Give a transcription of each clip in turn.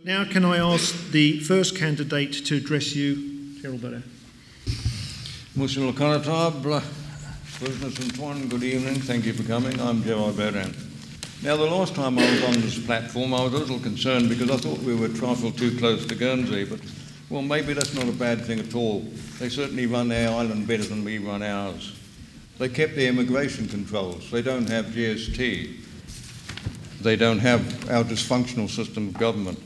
Now can I ask the first candidate to address you, Gerald Butter. Monsieur le Connétable, Business Antoine, good evening, thank you for coming. I'm Gerard Baudin. Now, the last time I was on this platform, I was a little concerned because I thought we were a trifle too close to Guernsey, but, well, maybe that's not a bad thing at all. They certainly run their island better than we run ours. They kept their immigration controls. They don't have GST. They don't have our dysfunctional system of government.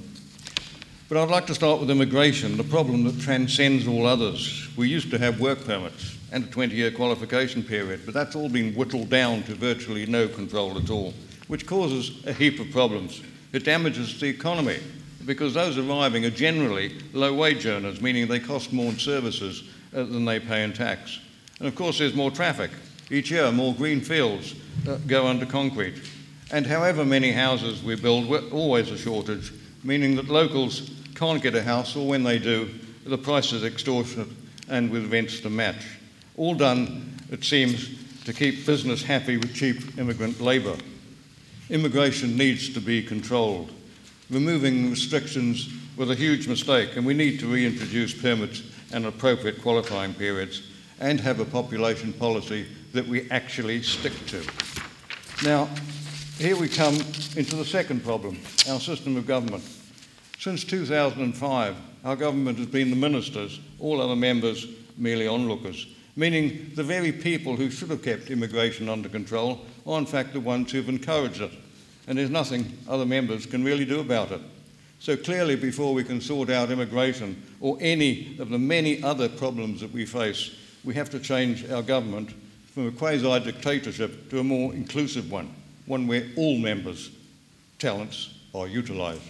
But I'd like to start with immigration, the problem that transcends all others. We used to have work permits and a 20-year qualification period, but that's all been whittled down to virtually no control at all, which causes a heap of problems. It damages the economy because those arriving are generally low-wage earners, meaning they cost more in services than they pay in tax. And of course, there's more traffic. Each year, more green fields go under concrete. And however many houses we build, we're always a shortage, meaning that locals can't get a house, or when they do, the price is extortionate and with rents to match. All done, it seems, to keep business happy with cheap immigrant labour. Immigration needs to be controlled. Removing restrictions was a huge mistake, and we need to reintroduce permits and appropriate qualifying periods and have a population policy that we actually stick to. Now, here we come into the second problem, our system of government. Since 2005, our government has been the ministers, all other members merely onlookers, meaning the very people who should have kept immigration under control are in fact the ones who've encouraged it. And there's nothing other members can really do about it. So clearly, before we can sort out immigration or any of the many other problems that we face, we have to change our government from a quasi-dictatorship to a more inclusive one where all members' talents are utilised.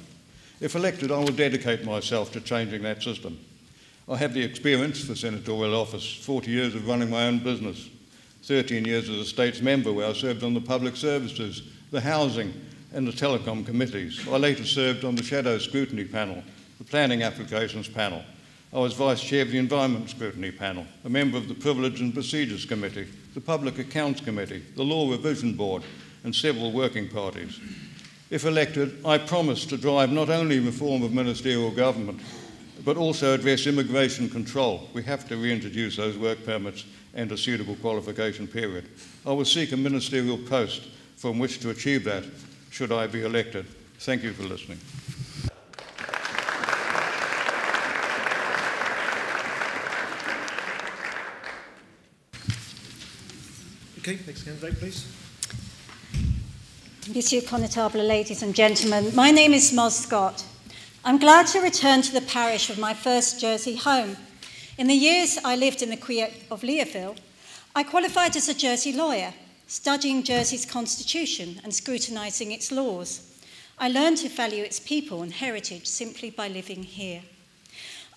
If elected, I will dedicate myself to changing that system. I have the experience for senatorial office, 40 years of running my own business, 13 years as a states member where I served on the public services, the housing and the telecom committees. I later served on the shadow scrutiny panel, the planning applications panel. I was vice chair of the environment scrutiny panel, a member of the privilege and procedures committee, the public accounts committee, the law revision board and several working parties. If elected, I promise to drive not only reform of ministerial government, but also address immigration control. We have to reintroduce those work permits and a suitable qualification period. I will seek a ministerial post from which to achieve that, should I be elected. Thank you for listening. Okay, next candidate, please. Monsieur Connétable, ladies and gentlemen, my name is Moz Scott. I'm glad to return to the parish of my first Jersey home. In the years I lived in the Quiet of Learville, I qualified as a Jersey lawyer, studying Jersey's constitution and scrutinising its laws. I learned to value its people and heritage simply by living here.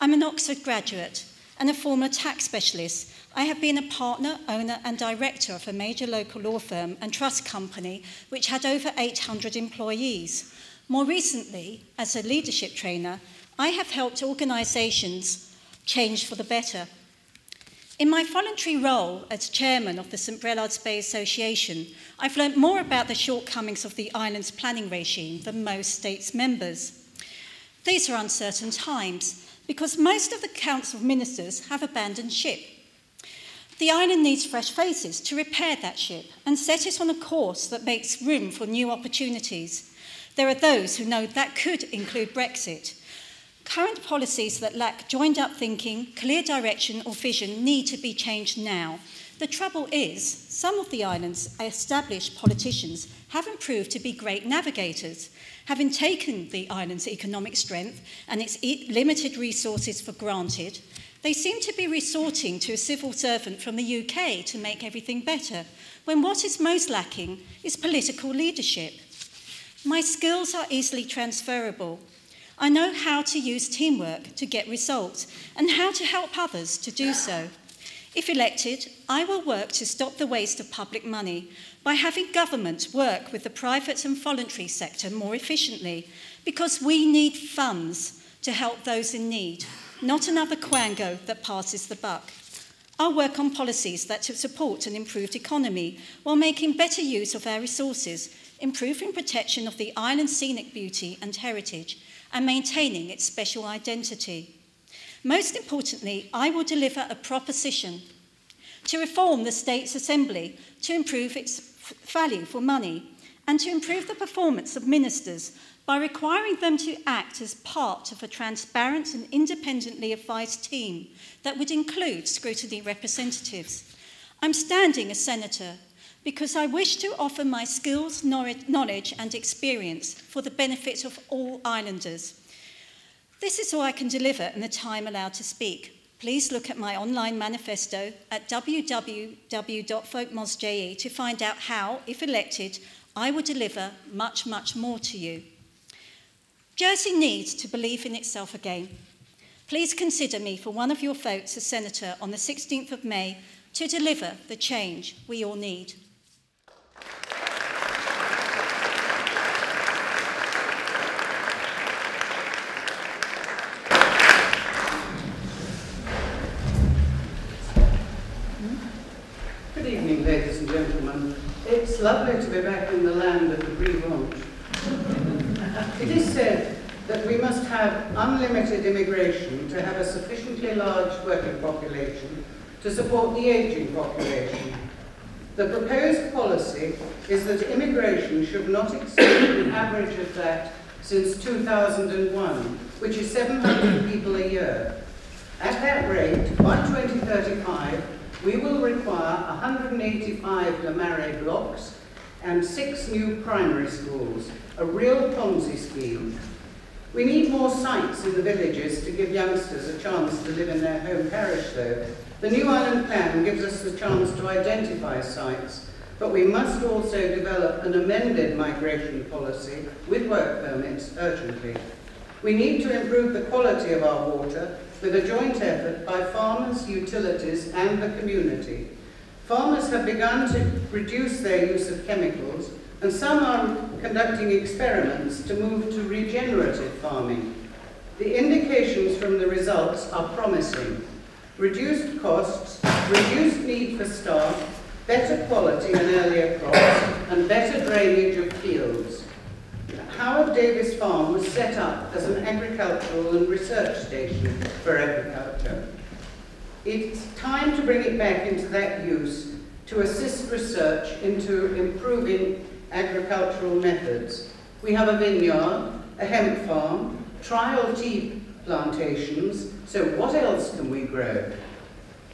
I'm an Oxford graduate and a former tax specialist. I have been a partner, owner and director of a major local law firm and trust company which had over 800 employees. More recently, as a leadership trainer, I have helped organisations change for the better. In my voluntary role as chairman of the St Brellard's Bay Association, I've learnt more about the shortcomings of the island's planning regime than most states members. These are uncertain times because most of the council ministers have abandoned ship. The island needs fresh faces to repair that ship and set it on a course that makes room for new opportunities. There are those who know that could include Brexit. Current policies that lack joined-up thinking, clear direction or vision need to be changed now. The trouble is, some of the island's established politicians haven't proved to be great navigators. Having taken the island's economic strength and its limited resources for granted, they seem to be resorting to a civil servant from the UK to make everything better, when what is most lacking is political leadership. My skills are easily transferable. I know how to use teamwork to get results and how to help others to do so. If elected, I will work to stop the waste of public money by having government work with the private and voluntary sector more efficiently, because we need funds to help those in need, not another quango that passes the buck. I'll work on policies that support an improved economy while making better use of our resources, improving protection of the island's scenic beauty and heritage, and maintaining its special identity. Most importantly, I will deliver a proposition to reform the State's Assembly to improve its value for money and to improve the performance of ministers by requiring them to act as part of a transparent and independently advised team that would include scrutiny representatives. I'm standing as Senator because I wish to offer my skills, knowledge and experience for the benefit of all islanders. This is all I can deliver in the time allowed to speak. Please look at my online manifesto at www.folkmos.je to find out how, if elected, I will deliver much, much more to you. Jersey needs to believe in itself again. Please consider me for one of your votes as Senator on the 16th of May to deliver the change we all need. Good evening, ladies and gentlemen. It's lovely to be back in the land of the Brevant. It is said that we must have unlimited immigration to have a sufficiently large working population to support the ageing population. The proposed policy is that immigration should not exceed the average of that since 2001, which is 700 people a year. At that rate, by 2035, we will require 185 Le Marais blocks and 6 new primary schools, a real Ponzi scheme. We need more sites in the villages to give youngsters a chance to live in their home parish, though. The New Island Plan gives us the chance to identify sites, but we must also develop an amended migration policy with work permits urgently. We need to improve the quality of our water with a joint effort by farmers, utilities and the community. Farmers have begun to reduce their use of chemicals, and some are conducting experiments to move to regenerative farming. The indications from the results are promising. Reduced costs, reduced need for staff, better quality and earlier crops, and better drainage of fields. Howard Davis Farm was set up as an agricultural and research station for agriculture. It's time to bring it back into that use to assist research into improving agricultural methods. We have a vineyard, a hemp farm, trial tea plantations, so what else can we grow?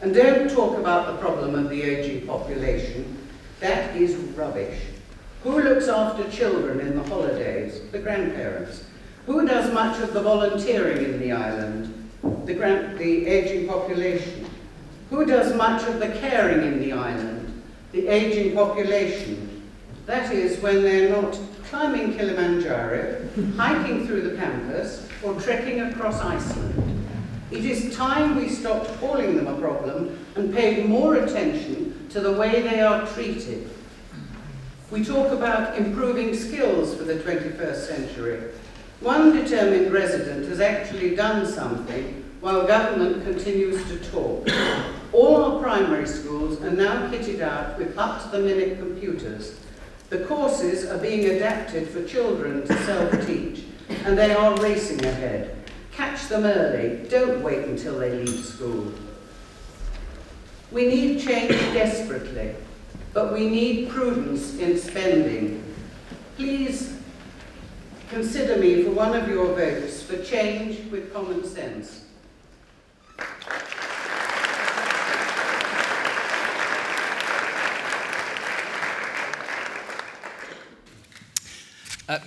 And don't talk about the problem of the ageing population. That is rubbish. Who looks after children in the holidays? The grandparents. Who does much of the volunteering in the island? The ageing population. Who does much of the caring in the island? The ageing population. That is, when they're not climbing Kilimanjaro, hiking through the Pampas, or trekking across Iceland. It is time we stopped calling them a problem and paid more attention to the way they are treated. We talk about improving skills for the 21st century. One determined resident has actually done something while government continues to talk. All our primary schools are now kitted out with up-to-the-minute computers. The courses are being adapted for children to self-teach, and they are racing ahead. Catch them early, don't wait until they leave school. We need change desperately, but we need prudence in spending. Please consider me for one of your votes for change with common sense.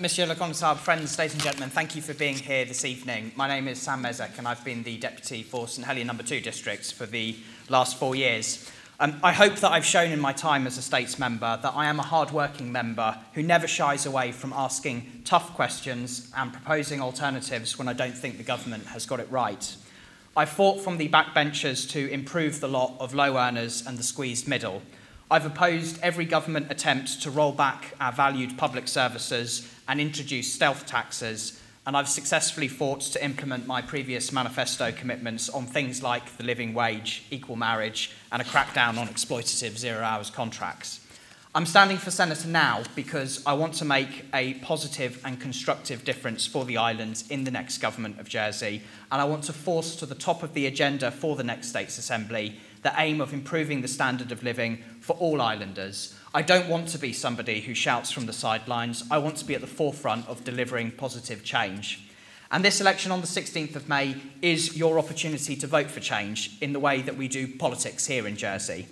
Monsieur le Constable, friends, ladies and gentlemen, thank you for being here this evening. My name is Sam Mezek and I've been the Deputy for St Helier No. 2 District for the last 4 years. I hope that I've shown in my time as a States member that I am a hard-working member who never shies away from asking tough questions and proposing alternatives when I don't think the government has got it right. I've fought from the backbenchers to improve the lot of low earners and the squeezed middle. I've opposed every government attempt to roll back our valued public services and introduce stealth taxes, and I've successfully fought to implement my previous manifesto commitments on things like the living wage, equal marriage, and a crackdown on exploitative zero-hours contracts. I'm standing for Senator now because I want to make a positive and constructive difference for the island in the next government of Jersey, and I want to force to the top of the agenda for the next States Assembly the aim of improving the standard of living for all islanders. I don't want to be somebody who shouts from the sidelines. I want to be at the forefront of delivering positive change. And this election on the 16th of May is your opportunity to vote for change in the way that we do politics here in Jersey.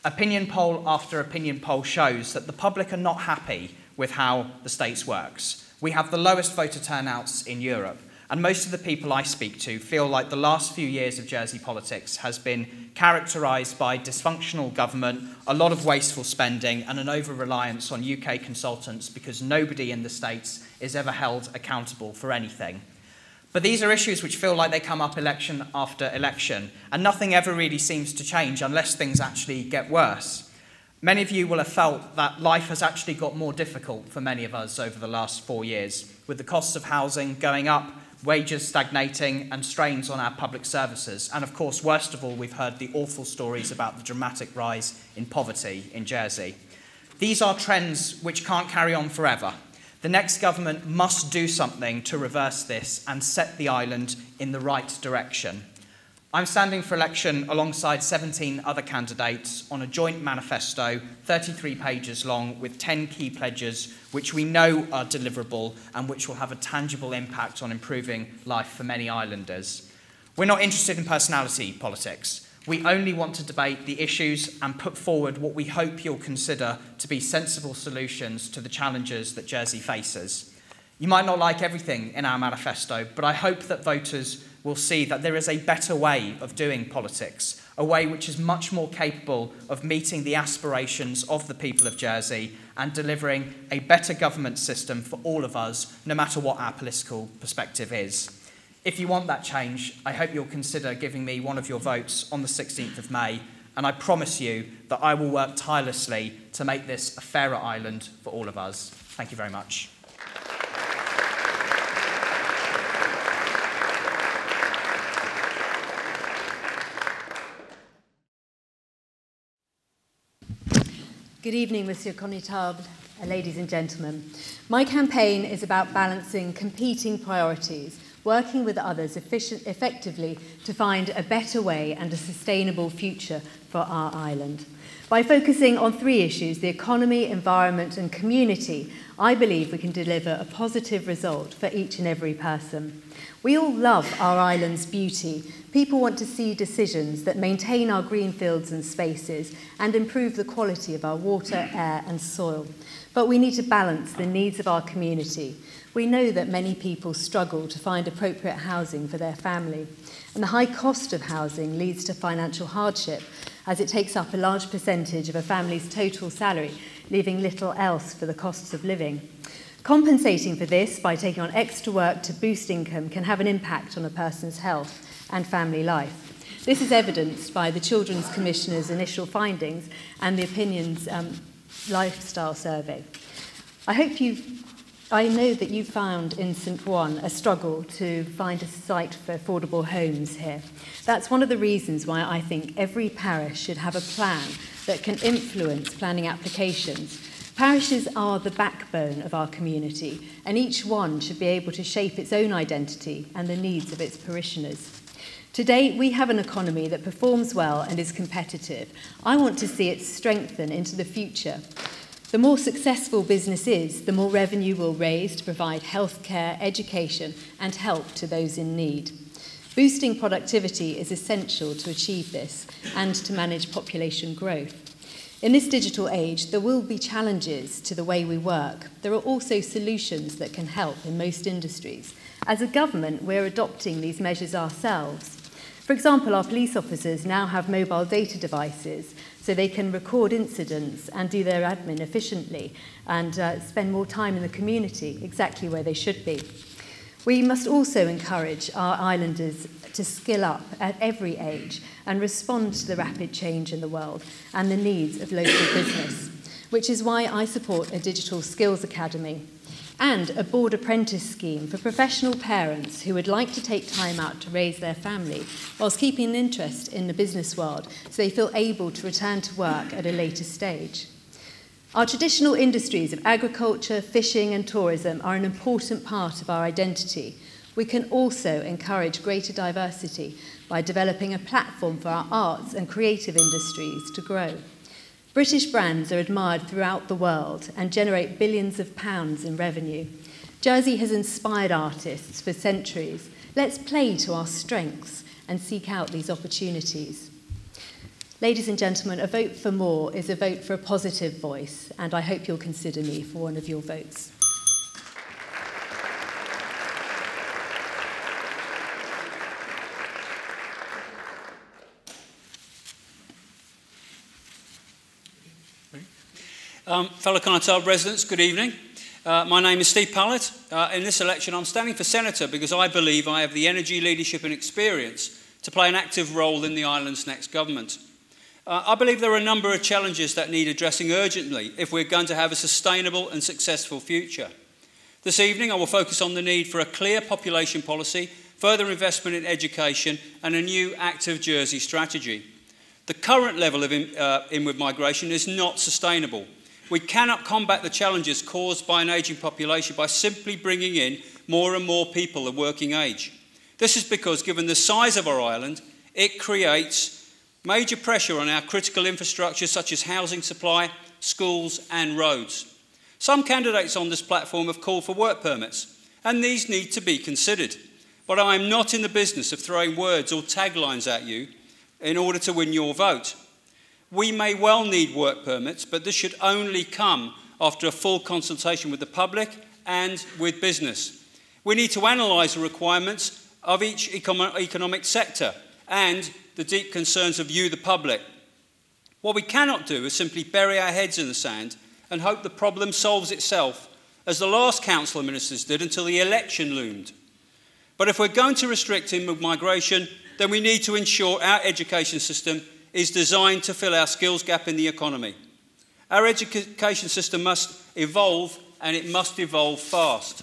Opinion poll after opinion poll shows that the public are not happy with how the States works. We have the lowest voter turnouts in Europe, and most of the people I speak to feel like the last few years of Jersey politics has been characterised by dysfunctional government, a lot of wasteful spending, and an over-reliance on UK consultants because nobody in the States is ever held accountable for anything. But these are issues which feel like they come up election after election, and nothing ever really seems to change unless things actually get worse. Many of you will have felt that life has actually got more difficult for many of us over the last 4 years, with the costs of housing going up, wages stagnating, and strains on our public services. And of course, worst of all, we've heard the awful stories about the dramatic rise in poverty in Jersey. These are trends which can't carry on forever. The next government must do something to reverse this and set the island in the right direction. I'm standing for election alongside 17 other candidates on a joint manifesto, 33 pages long, with 10 key pledges which we know are deliverable and which will have a tangible impact on improving life for many islanders. We're not interested in personality politics. We only want to debate the issues and put forward what we hope you'll consider to be sensible solutions to the challenges that Jersey faces. You might not like everything in our manifesto, but I hope that voters will see that there is a better way of doing politics, a way which is much more capable of meeting the aspirations of the people of Jersey and delivering a better government system for all of us, no matter what our political perspective is. If you want that change, I hope you'll consider giving me one of your votes on the 16th of May, and I promise you that I will work tirelessly to make this a fairer island for all of us. Thank you very much. Good evening, Monsieur Connétable, ladies and gentlemen. My campaign is about balancing competing priorities, working with others effectively to find a better way and a sustainable future for our island. By focusing on 3 issues, the economy, environment and community, I believe we can deliver a positive result for each and every person. We all love our island's beauty. People want to see decisions that maintain our green fields and spaces and improve the quality of our water, air and soil. But we need to balance the needs of our community. We know that many people struggle to find appropriate housing for their family, and the high cost of housing leads to financial hardship, as it takes up a large percentage of a family's total salary, leaving little else for the costs of living. Compensating for this by taking on extra work to boost income can have an impact on a person's health and family life. This is evidenced by the Children's Commissioner's initial findings and the Opinions Lifestyle Survey. I know that you found in St. Ouen a struggle to find a site for affordable homes here. That's one of the reasons why I think every parish should have a plan that can influence planning applications. Parishes are the backbone of our community, and each one should be able to shape its own identity and the needs of its parishioners. Today, we have an economy that performs well and is competitive. I want to see it strengthen into the future. The more successful business is, the more revenue we'll raise to provide healthcare, education, and help to those in need. Boosting productivity is essential to achieve this and to manage population growth. In this digital age, there will be challenges to the way we work. There are also solutions that can help in most industries. As a government, we're adopting these measures ourselves. For example, our police officers now have mobile data devices so they can record incidents and do their admin efficiently and spend more time in the community, exactly where they should be. We must also encourage our islanders to skill up at every age and respond to the rapid change in the world and the needs of local business, which is why I support a digital skills academy and a board apprentice scheme for professional parents who would like to take time out to raise their family whilst keeping an interest in the business world so they feel able to return to work at a later stage. Our traditional industries of agriculture, fishing and tourism are an important part of our identity. We can also encourage greater diversity by developing a platform for our arts and creative industries to grow. British brands are admired throughout the world and generate billions of pounds in revenue. Jersey has inspired artists for centuries. Let's play to our strengths and seek out these opportunities. Ladies and gentlemen, a vote for more is a vote for a positive voice, and I hope you'll consider me for one of your votes. Fellow Connaught residents, good evening. My name is Steve Pallett. In this election, I'm standing for Senator because I believe I have the energy, leadership and experience to play an active role in the island's next government. I believe there are a number of challenges that need addressing urgently if we're going to have a sustainable and successful future. This evening, I will focus on the need for a clear population policy, further investment in education and a new active Jersey strategy. The current level of inward migration is not sustainable. We cannot combat the challenges caused by an ageing population by simply bringing in more and more people of working age. This is because, given the size of our island, it creates major pressure on our critical infrastructure such as housing supply, schools and roads. Some candidates on this platform have called for work permits, and these need to be considered. But I am not in the business of throwing words or taglines at you in order to win your vote. We may well need work permits, but this should only come after a full consultation with the public and with business. We need to analyse the requirements of each economic sector and the deep concerns of you, the public. What we cannot do is simply bury our heads in the sand and hope the problem solves itself, as the last Council of Ministers did until the election loomed. But if we're going to restrict inward migration, then we need to ensure our education system is designed to fill our skills gap in the economy. Our education system must evolve, and it must evolve fast.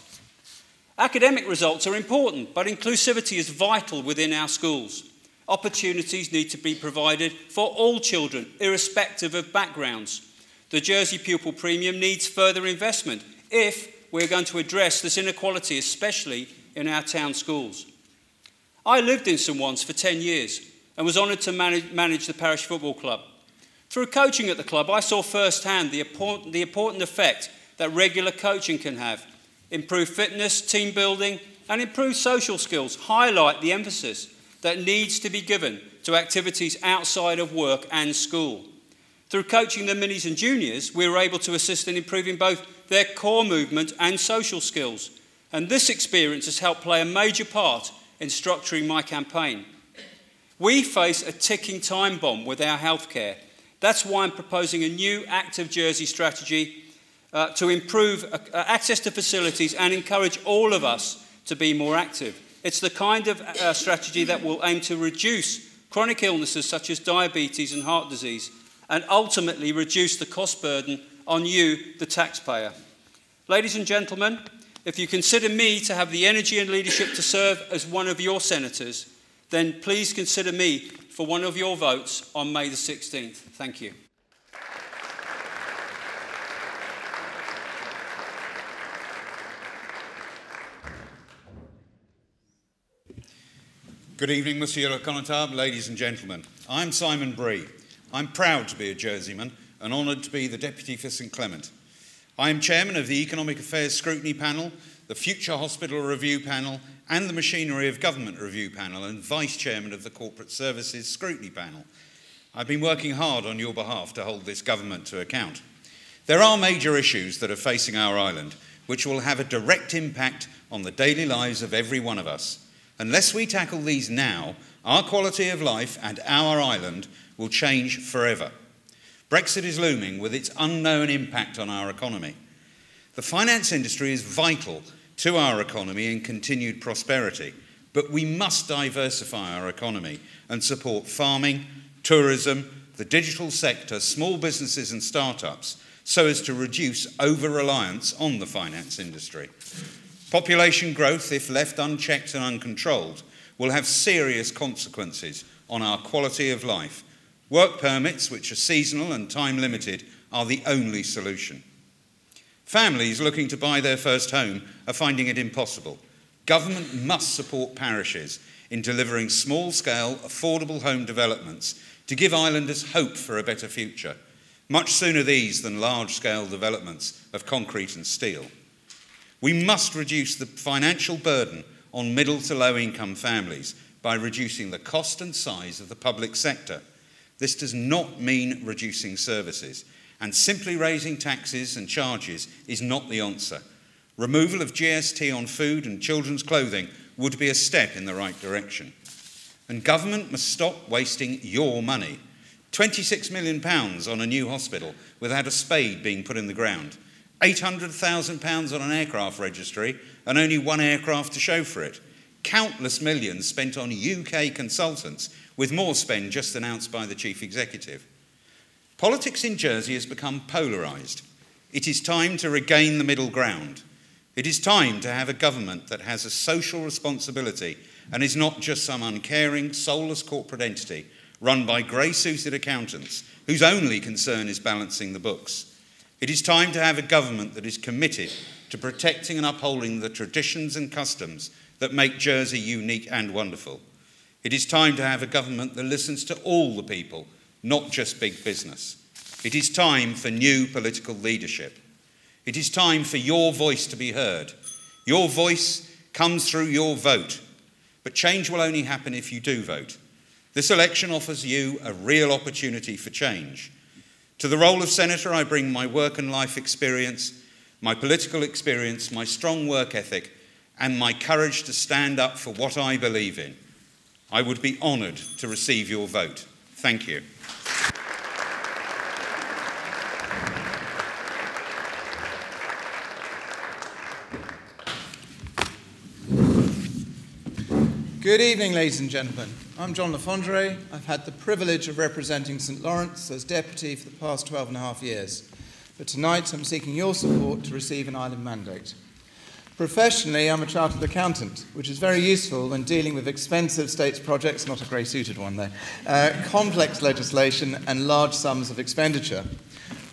Academic results are important, but inclusivity is vital within our schools. Opportunities need to be provided for all children, irrespective of backgrounds. The Jersey pupil premium needs further investment if we're going to address this inequality, especially in our town schools. I lived in St Ouen for 10 years and was honoured to manage the parish football club. Through coaching at the club, I saw firsthand the important effect that regular coaching can have. Improved fitness, team building and improved social skills highlight the emphasis that needs to be given to activities outside of work and school. Through coaching the minis and juniors, we were able to assist in improving both their core movement and social skills. And this experience has helped play a major part in structuring my campaign. We face a ticking time bomb with our healthcare. That's why I'm proposing a new active Jersey strategy to improve access to facilities and encourage all of us to be more active. It's the kind of strategy that will aim to reduce chronic illnesses such as diabetes and heart disease and ultimately reduce the cost burden on you, the taxpayer. Ladies and gentlemen, if you consider me to have the energy and leadership to serve as one of your senators, then please consider me for one of your votes on May the 16th. Thank you. Good evening, Monsieur le Connétable, ladies and gentlemen. I'm Simon Bree. I'm proud to be a Jerseyman and honoured to be the Deputy for St Clement. I am Chairman of the Economic Affairs Scrutiny Panel, the Future Hospital Review Panel and the Machinery of Government Review Panel, and Vice Chairman of the Corporate Services Scrutiny Panel. I've been working hard on your behalf to hold this government to account. There are major issues that are facing our island, which will have a direct impact on the daily lives of every one of us. Unless we tackle these now, our quality of life and our island will change forever. Brexit is looming with its unknown impact on our economy. The finance industry is vital to our economy and continued prosperity, but we must diversify our economy and support farming, tourism, the digital sector, small businesses and startups, so as to reduce over-reliance on the finance industry. Population growth, if left unchecked and uncontrolled, will have serious consequences on our quality of life. Work permits, which are seasonal and time-limited, are the only solution. Families looking to buy their first home are finding it impossible. Government must support parishes in delivering small-scale, affordable home developments to give islanders hope for a better future. Much sooner these than large-scale developments of concrete and steel. We must reduce the financial burden on middle to low-income families by reducing the cost and size of the public sector. This does not mean reducing services, and simply raising taxes and charges is not the answer. Removal of GST on food and children's clothing would be a step in the right direction. And government must stop wasting your money. £26 million on a new hospital without a spade being put in the ground. £800,000 on an aircraft registry and only one aircraft to show for it. Countless millions spent on UK consultants, with more spend just announced by the Chief Executive. Politics in Jersey has become polarised. It is time to regain the middle ground. It is time to have a government that has a social responsibility and is not just some uncaring, soulless corporate entity run by grey-suited accountants whose only concern is balancing the books. It is time to have a government that is committed to protecting and upholding the traditions and customs that make Jersey unique and wonderful. It is time to have a government that listens to all the people, not just big business. It is time for new political leadership. It is time for your voice to be heard. Your voice comes through your vote, but change will only happen if you do vote. This election offers you a real opportunity for change. To the role of Senator, I bring my work and life experience, my political experience, my strong work ethic, and my courage to stand up for what I believe in. I would be honoured to receive your vote. Thank you. Good evening, ladies and gentlemen. I'm John Lafondre. I've had the privilege of representing St Lawrence as Deputy for the past 12 and a half years. But tonight I'm seeking your support to receive an island mandate. Professionally, I'm a chartered accountant, which is very useful when dealing with expensive states projects, not a grey-suited one though, complex legislation and large sums of expenditure.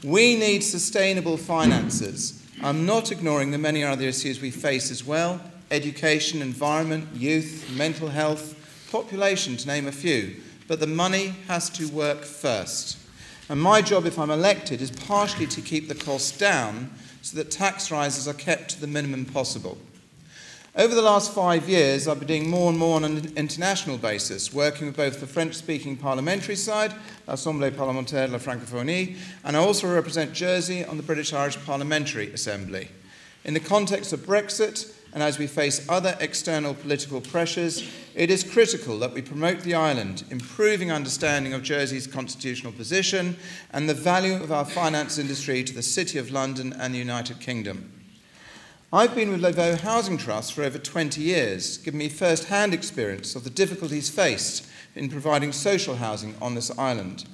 We need sustainable finances. I'm not ignoring the many other issues we face as well: education, environment, youth, mental health, population, to name a few. But the money has to work first. And my job, if I'm elected, is partially to keep the costs down so that tax rises are kept to the minimum possible. Over the last 5 years, I've been doing more and more on an international basis, working with both the French-speaking parliamentary side, L'Assemblée Parlementaire de la Francophonie, and I also represent Jersey on the British-Irish Parliamentary Assembly. In the context of Brexit, and as we face other external political pressures, it is critical that we promote the island, improving understanding of Jersey's constitutional position and the value of our finance industry to the City of London and the United Kingdom. I've been with Laveau Housing Trust for over 20 years, giving me first-hand experience of the difficulties faced in providing social housing on this island.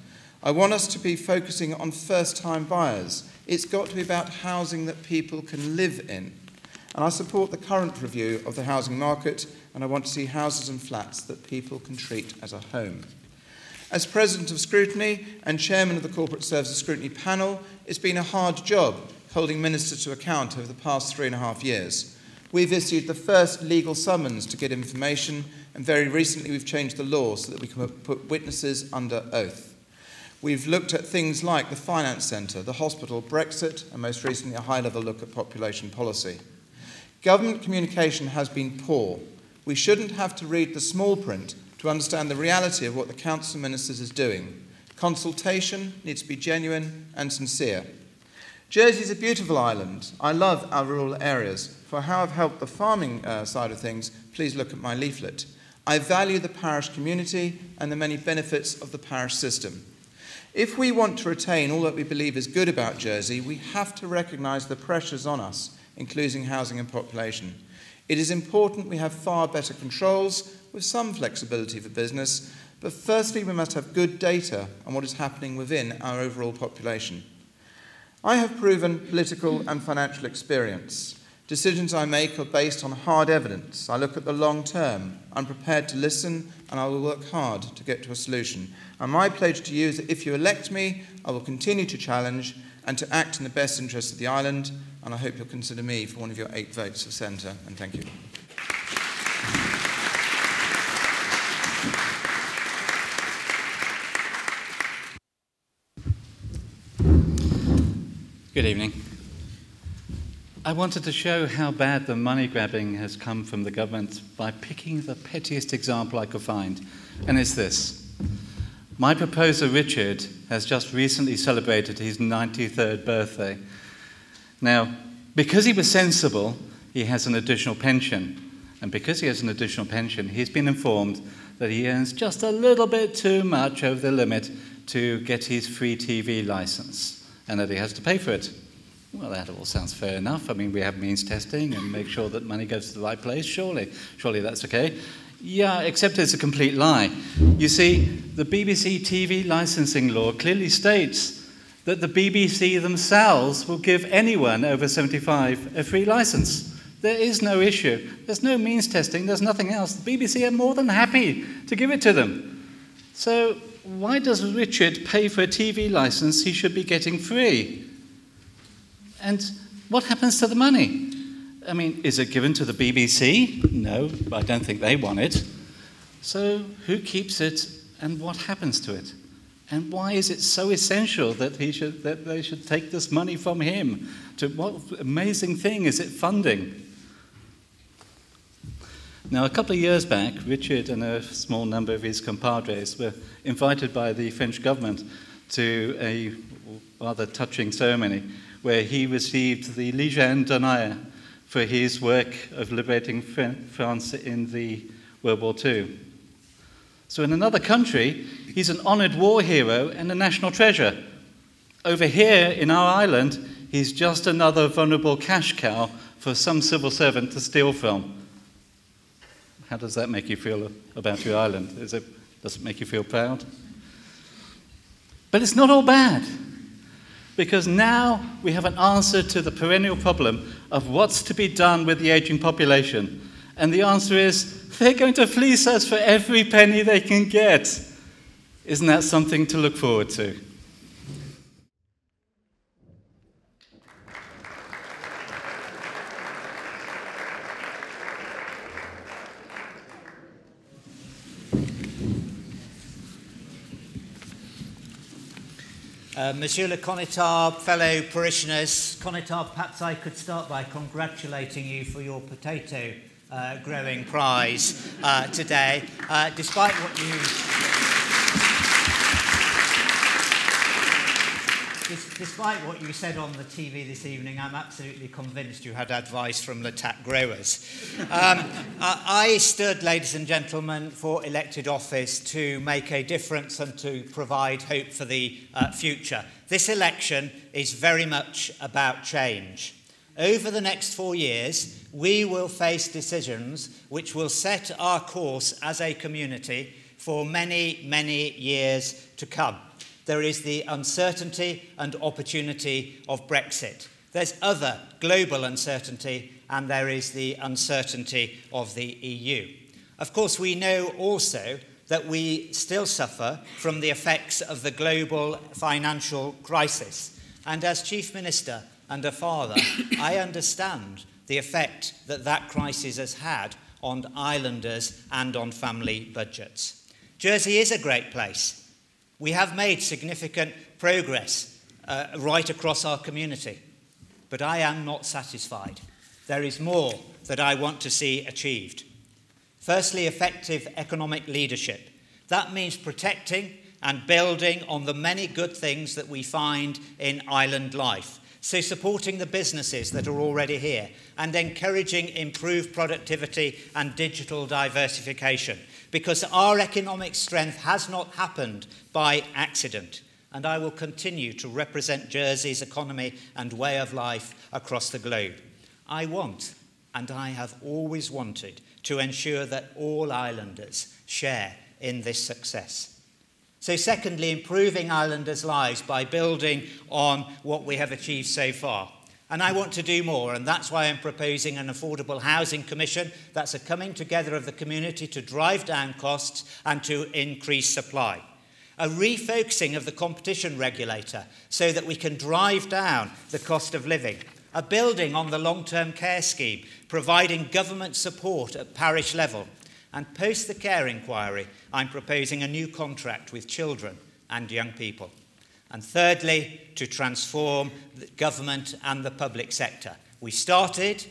I want us to be focusing on first-time buyers. It's got to be about housing that people can live in. And I support the current review of the housing market, and I want to see houses and flats that people can treat as a home. As President of Scrutiny and Chairman of the Corporate Services Scrutiny Panel, it's been a hard job holding ministers to account over the past 3.5 years. We've issued the first legal summons to get information, and very recently we've changed the law so that we can put witnesses under oath. We've looked at things like the finance centre, the hospital, Brexit, and most recently a high-level look at population policy. Government communication has been poor. We shouldn't have to read the small print to understand the reality of what the Council of Ministers is doing. Consultation needs to be genuine and sincere. Jersey is a beautiful island. I love our rural areas. For how I've helped the farming side of things, please look at my leaflet. I value the parish community and the many benefits of the parish system. If we want to retain all that we believe is good about Jersey, we have to recognise the pressures on us, including housing and population. It is important we have far better controls with some flexibility for business, but firstly we must have good data on what is happening within our overall population. I have proven political and financial experience. Decisions I make are based on hard evidence. I look at the long term. I'm prepared to listen, and I will work hard to get to a solution. And my pledge to you is that if you elect me, I will continue to challenge and to act in the best interest of the island, and I hope you'll consider me for one of your 8 votes for Senator, and thank you. Good evening. I wanted to show how bad the money grabbing has come from the government by picking the pettiest example I could find, and it's this. My proposer, Richard, has just recently celebrated his 93rd birthday. Now, because he was sensible, he has an additional pension. And because he has an additional pension, he's been informed that he earns just a little bit too much over the limit to get his free TV license, and that he has to pay for it. Well, that all sounds fair enough. I mean, we have means testing and make sure that money goes to the right place, surely. Surely that's okay. Yeah, except it's a complete lie. You see, the BBC TV licensing law clearly states that the BBC themselves will give anyone over 75 a free license. There is no issue. There's no means testing. There's nothing else. The BBC are more than happy to give it to them. So why does Richard pay for a TV license he should be getting free? And what happens to the money? I mean, is it given to the BBC? No, I don't think they want it. So who keeps it and what happens to it? And why is it so essential that they should take this money from him? To what amazing thing is it funding? Now, a couple of years back, Richard and a small number of his compadres were invited by the French government to a rather touching ceremony where he received the Légion d'honneur for his work of liberating France in the World War II. So in another country, he's an honoured war hero and a national treasure. Over here in our island, he's just another vulnerable cash cow for some civil servant to steal from. How does that make you feel about your island? Does it make you feel proud? But it's not all bad, because now we have an answer to the perennial problem of what's to be done with the ageing population. And the answer is, they're going to fleece us for every penny they can get. Isn't that something to look forward to? Monsieur le Connétable, fellow parishioners, Connétable, perhaps I could start by congratulating you for your potato growing prize today. Despite what you said on the TV this evening, I'm absolutely convinced you had advice from the tap growers. I stood, ladies and gentlemen, for elected office to make a difference and to provide hope for the future. This election is very much about change. Over the next 4 years, we will face decisions which will set our course as a community for many, many years to come. There is the uncertainty and opportunity of Brexit. There's other global uncertainty, and there is the uncertainty of the EU. Of course, we know also that we still suffer from the effects of the global financial crisis. And as Chief Minister and a father, I understand the effect that that crisis has had on islanders and on family budgets. Jersey is a great place. We have made significant progress right across our community, but I am not satisfied. There is more that I want to see achieved. Firstly, effective economic leadership. That means protecting and building on the many good things that we find in island life. So supporting the businesses that are already here and encouraging improved productivity and digital diversification, because our economic strength has not happened by accident. And I will continue to represent Jersey's economy and way of life across the globe. I want, and I have always wanted, to ensure that all islanders share in this success. So secondly, improving islanders' lives by building on what we have achieved so far. And I want to do more, and that's why I'm proposing an Affordable Housing Commission. That's a coming together of the community to drive down costs and to increase supply. a refocusing of the competition regulator so that we can drive down the cost of living, a building on the long-term care scheme, providing government support at parish level, and post the care inquiry, I'm proposing a new contract with children and young people. And thirdly, to transform the government and the public sector. We started,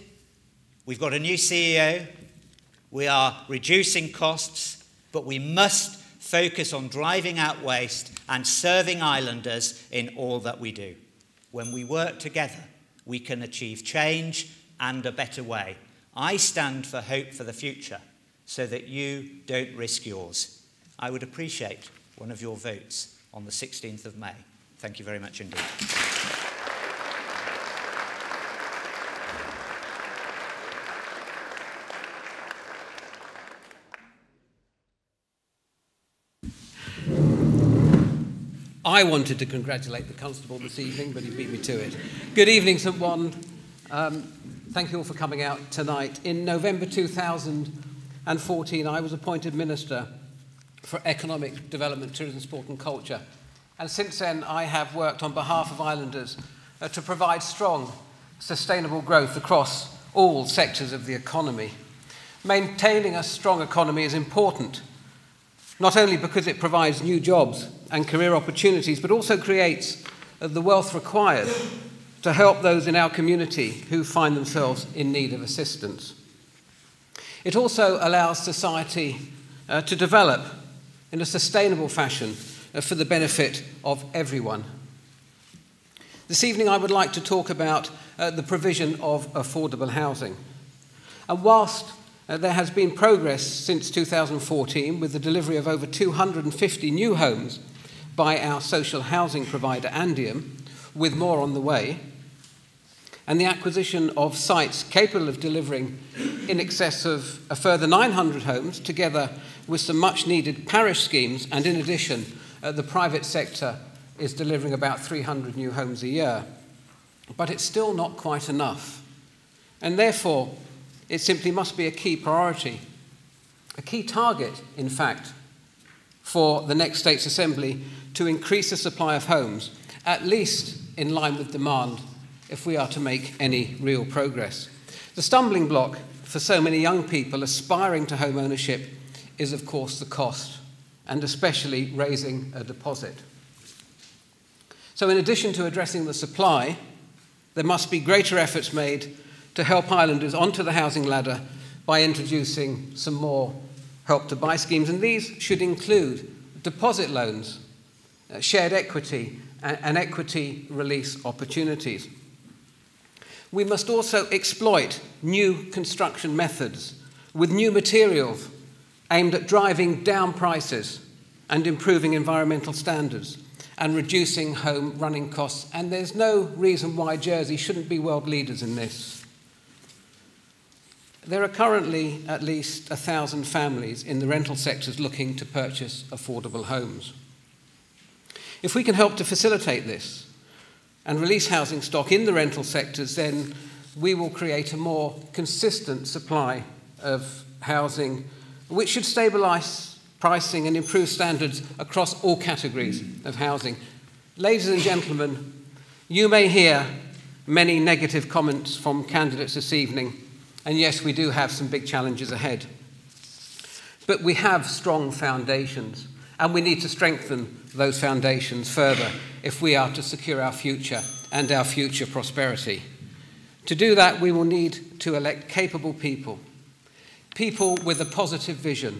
we've got a new CEO, we are reducing costs, but we must focus on driving out waste and serving islanders in all that we do. When we work together, we can achieve change and a better way. I stand for hope for the future, so that you don't risk yours. I would appreciate one of your votes on the 16th of May. Thank you very much indeed. I wanted to congratulate the Constable this evening, but he beat me to it. Good evening, St. Juan. Thank you all for coming out tonight. In November 2014, I was appointed Minister for Economic Development, Tourism, Sport and Culture. And since then, I have worked on behalf of islanders to provide strong, sustainable growth across all sectors of the economy. Maintaining a strong economy is important, not only because it provides new jobs and career opportunities, but also creates the wealth required to help those in our community who find themselves in need of assistance. It also allows society to develop in a sustainable fashion for the benefit of everyone. This evening I would like to talk about the provision of affordable housing. And whilst there has been progress since 2014 with the delivery of over 250 new homes by our social housing provider Andium, with more on the way, and the acquisition of sites capable of delivering in excess of a further 900 homes, together with some much-needed parish schemes, and in addition, the private sector is delivering about 300 new homes a year. But it's still not quite enough. And therefore, it simply must be a key priority, a key target, in fact, for the next States Assembly to increase the supply of homes, at least in line with demand, if we are to make any real progress. The stumbling block for so many young people aspiring to home ownership is, of course, the cost, and especially raising a deposit. So in addition to addressing the supply, there must be greater efforts made to help islanders onto the housing ladder by introducing some more Help to Buy schemes, and these should include deposit loans, shared equity, and equity release opportunities. We must also exploit new construction methods with new materials aimed at driving down prices and improving environmental standards and reducing home running costs. And there's no reason why Jersey shouldn't be world leaders in this. There are currently at least 1,000 families in the rental sectors looking to purchase affordable homes. If we can help to facilitate this and release housing stock in the rental sectors, then we will create a more consistent supply of housing, which should stabilise pricing and improve standards across all categories of housing. Ladies and gentlemen, you may hear many negative comments from candidates this evening, and yes, we do have some big challenges ahead. But we have strong foundations, and we need to strengthen those foundations further if we are to secure our future and our future prosperity. To do that, we will need to elect capable people, people with a positive vision,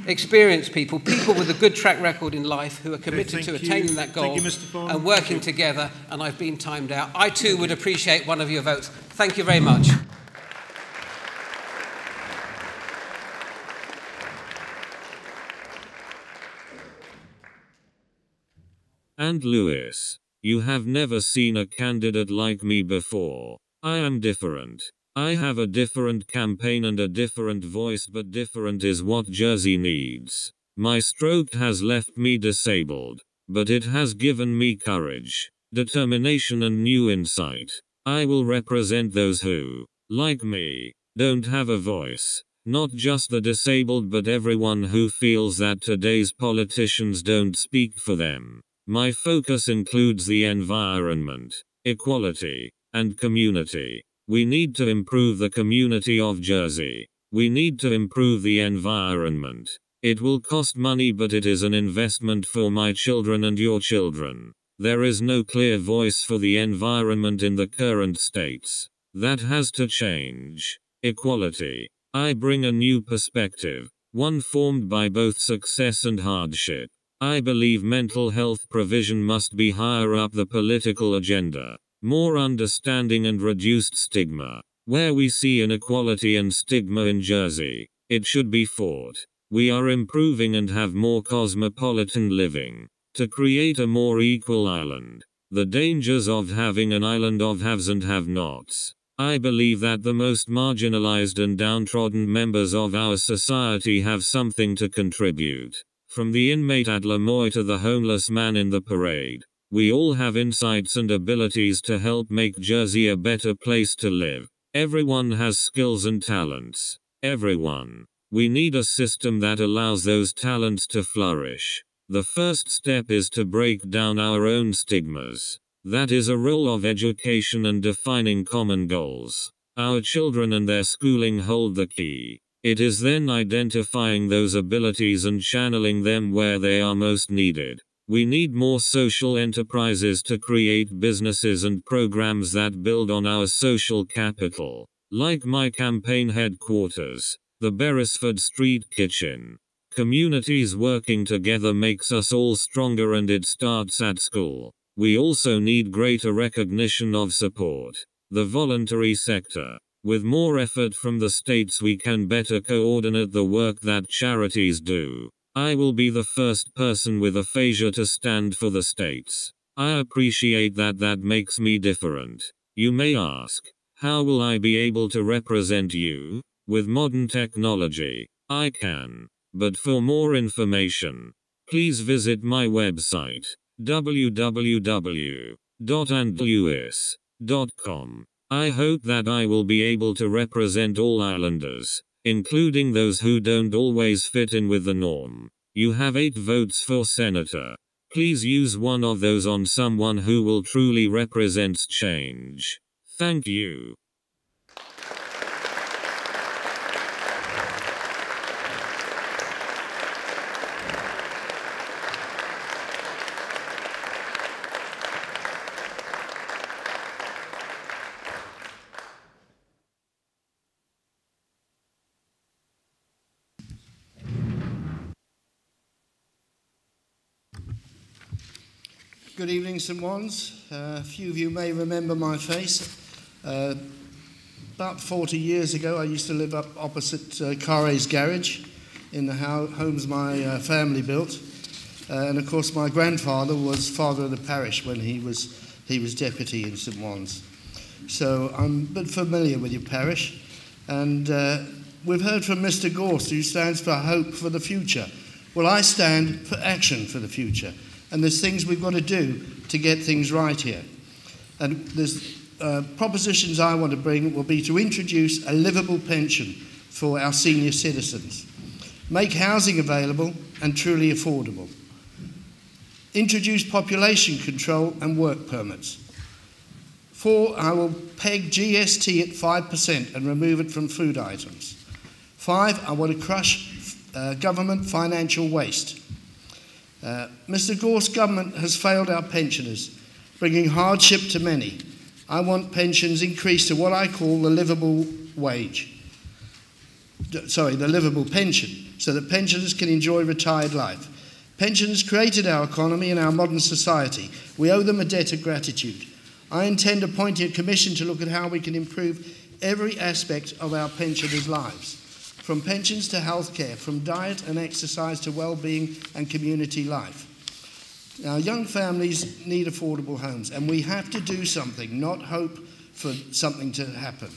experienced people, people with a good track record in life who are committed to attaining that goal and working together, and I've been timed out. I too would appreciate one of your votes. Thank you very much. And Lewis, you have never seen a candidate like me before. I am different. I have a different campaign and a different voice, but different is what Jersey needs. My stroke has left me disabled, but it has given me courage, determination and new insight. I will represent those who, like me, don't have a voice, Not just the disabled but everyone who feels that today's politicians don't speak for them. My focus includes the environment, equality, and community. We need to improve the community of Jersey. We need to improve the environment. It will cost money, but it is an investment for my children and your children. There is no clear voice for the environment in the current states. That has to change. Equality. I bring a new perspective, one formed by both success and hardship. I believe mental health provision must be higher up the political agenda. More understanding and reduced stigma. Where we see inequality and stigma in Jersey, it should be fought. We are improving and have more cosmopolitan living. To create a more equal island. The dangers of having an island of haves and have-nots. I believe that the most marginalized and downtrodden members of our society have something to contribute. From the inmate at Lemoy to the homeless man in the parade. We all have insights and abilities to help make Jersey a better place to live. Everyone has skills and talents. Everyone. We need a system that allows those talents to flourish. The first step is to break down our own stigmas. That is a role of education and defining common goals. Our children and their schooling hold the key. It is then identifying those abilities and channeling them where they are most needed. We need more social enterprises to create businesses and programs that build on our social capital. Like my campaign headquarters, the Beresford Street Kitchen. Communities working together makes us all stronger, and it starts at school. We also need greater recognition of support. The voluntary sector. With more effort from the states, we can better coordinate the work that charities do. I will be the first person with aphasia to stand for the states. I appreciate that makes me different. You may ask, how will I be able to represent you? With modern technology, I can. But for more information, please visit my website, www.andlewis.com. I hope that I will be able to represent all islanders, including those who don't always fit in with the norm. You have 8 votes for senator. Please use one of those on someone who will truly represent change. Thank you. Good evening, St. Wands. A few of you may remember my face. About 40 years ago, I used to live up opposite Carre's garage in the homes my family built. And of course, my grandfather was father of the parish when he was deputy in St. Wands. So I'm a bit familiar with your parish. And we've heard from Mr. Gorst, who stands for hope for the future. Well, I stand for action for the future. And there's things we've got to do to get things right here. And there's propositions I want to bring will be to introduce a livable pension for our senior citizens, make housing available and truly affordable, introduce population control and work permits. 4, I will peg GST at 5% and remove it from food items. 5, I want to crush government financial waste. Mr. Gorst's government has failed our pensioners, bringing hardship to many. I want pensions increased to what I call the livable wage. The livable pension, so that pensioners can enjoy retired life. Pensioners created our economy and our modern society. We owe them a debt of gratitude. I intend appointing a commission to look at how we can improve every aspect of our pensioners' lives. From pensions to healthcare, from diet and exercise to well-being and community life. Now, young families need affordable homes, and we have to do something, not hope for something to happen.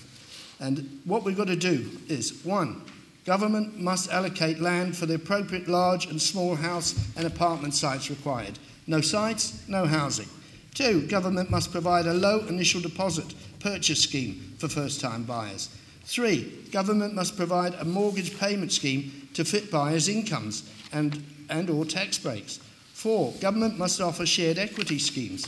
And what we've got to do is, 1, government must allocate land for the appropriate large and small house and apartment sites required. No sites, no housing. 2, government must provide a low initial deposit purchase scheme for first-time buyers. 3, government must provide a mortgage payment scheme to fit buyers' incomes and or tax breaks. 4, government must offer shared equity schemes.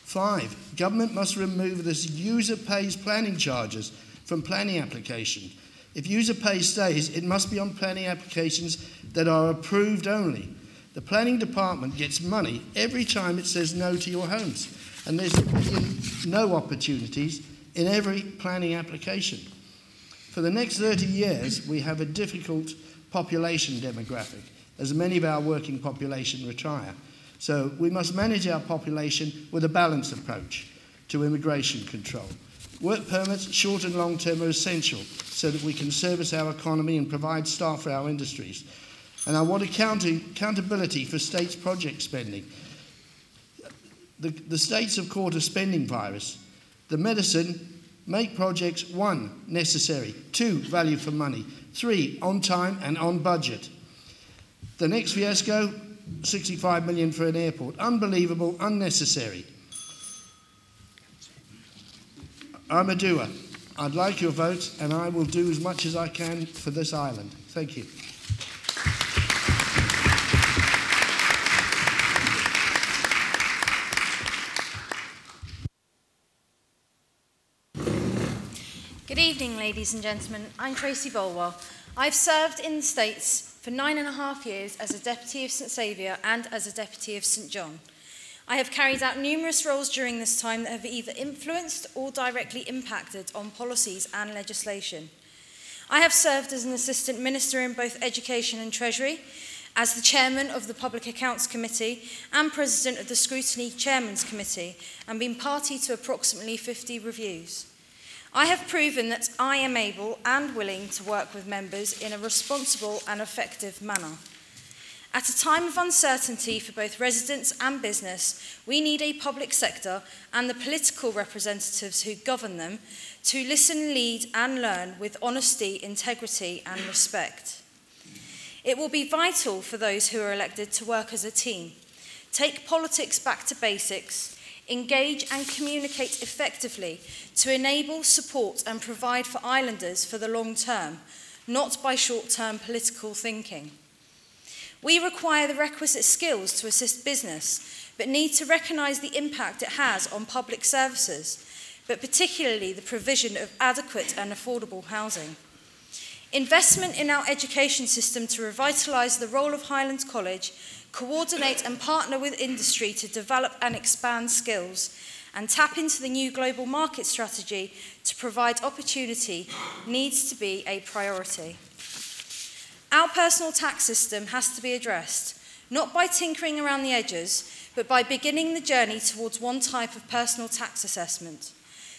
5, government must remove this user pays planning charges from planning application. If user pay stays, it must be on planning applications that are approved only. The planning department gets money every time it says no to your homes, and there's no opportunities in every planning application. For the next 30 years, we have a difficult population demographic, as many of our working population retire. So we must manage our population with a balanced approach to immigration control. Work permits, short and long term, are essential so that we can service our economy and provide staff for our industries. And I want accountability for states' project spending. The states have caught a spending virus. The medicine: make projects 1, necessary, 2, value for money, 3, on time and on budget. The next fiasco, 65 million for an airport. Unbelievable, unnecessary. I'm a doer. I'd like your votes, and I will do as much as I can for this island. Thank you. Good evening, ladies and gentlemen. I'm Tracy Bolwell. I've served in the States for 9.5 years as a Deputy of St Saviour and as a Deputy of St John. I have carried out numerous roles during this time that have either influenced or directly impacted on policies and legislation. I have served as an Assistant Minister in both Education and Treasury, as the Chairman of the Public Accounts Committee and President of the Scrutiny Chairman's Committee, and been party to approximately 50 reviews. I have proven that I am able and willing to work with members in a responsible and effective manner. At a time of uncertainty for both residents and business, we need a public sector and the political representatives who govern them to listen, lead and learn with honesty, integrity and respect. It will be vital for those who are elected to work as a team, take politics back to basics, engage and communicate effectively to enable, support and provide for islanders for the long term, not by short-term political thinking. We require the requisite skills to assist business, but need to recognise the impact it has on public services, but particularly the provision of adequate and affordable housing. Investment in our education system to revitalise the role of Highlands College, coordinate and partner with industry to develop and expand skills, and tap into the new global market strategy to provide opportunity needs to be a priority. Our personal tax system has to be addressed, not by tinkering around the edges, but by beginning the journey towards one type of personal tax assessment.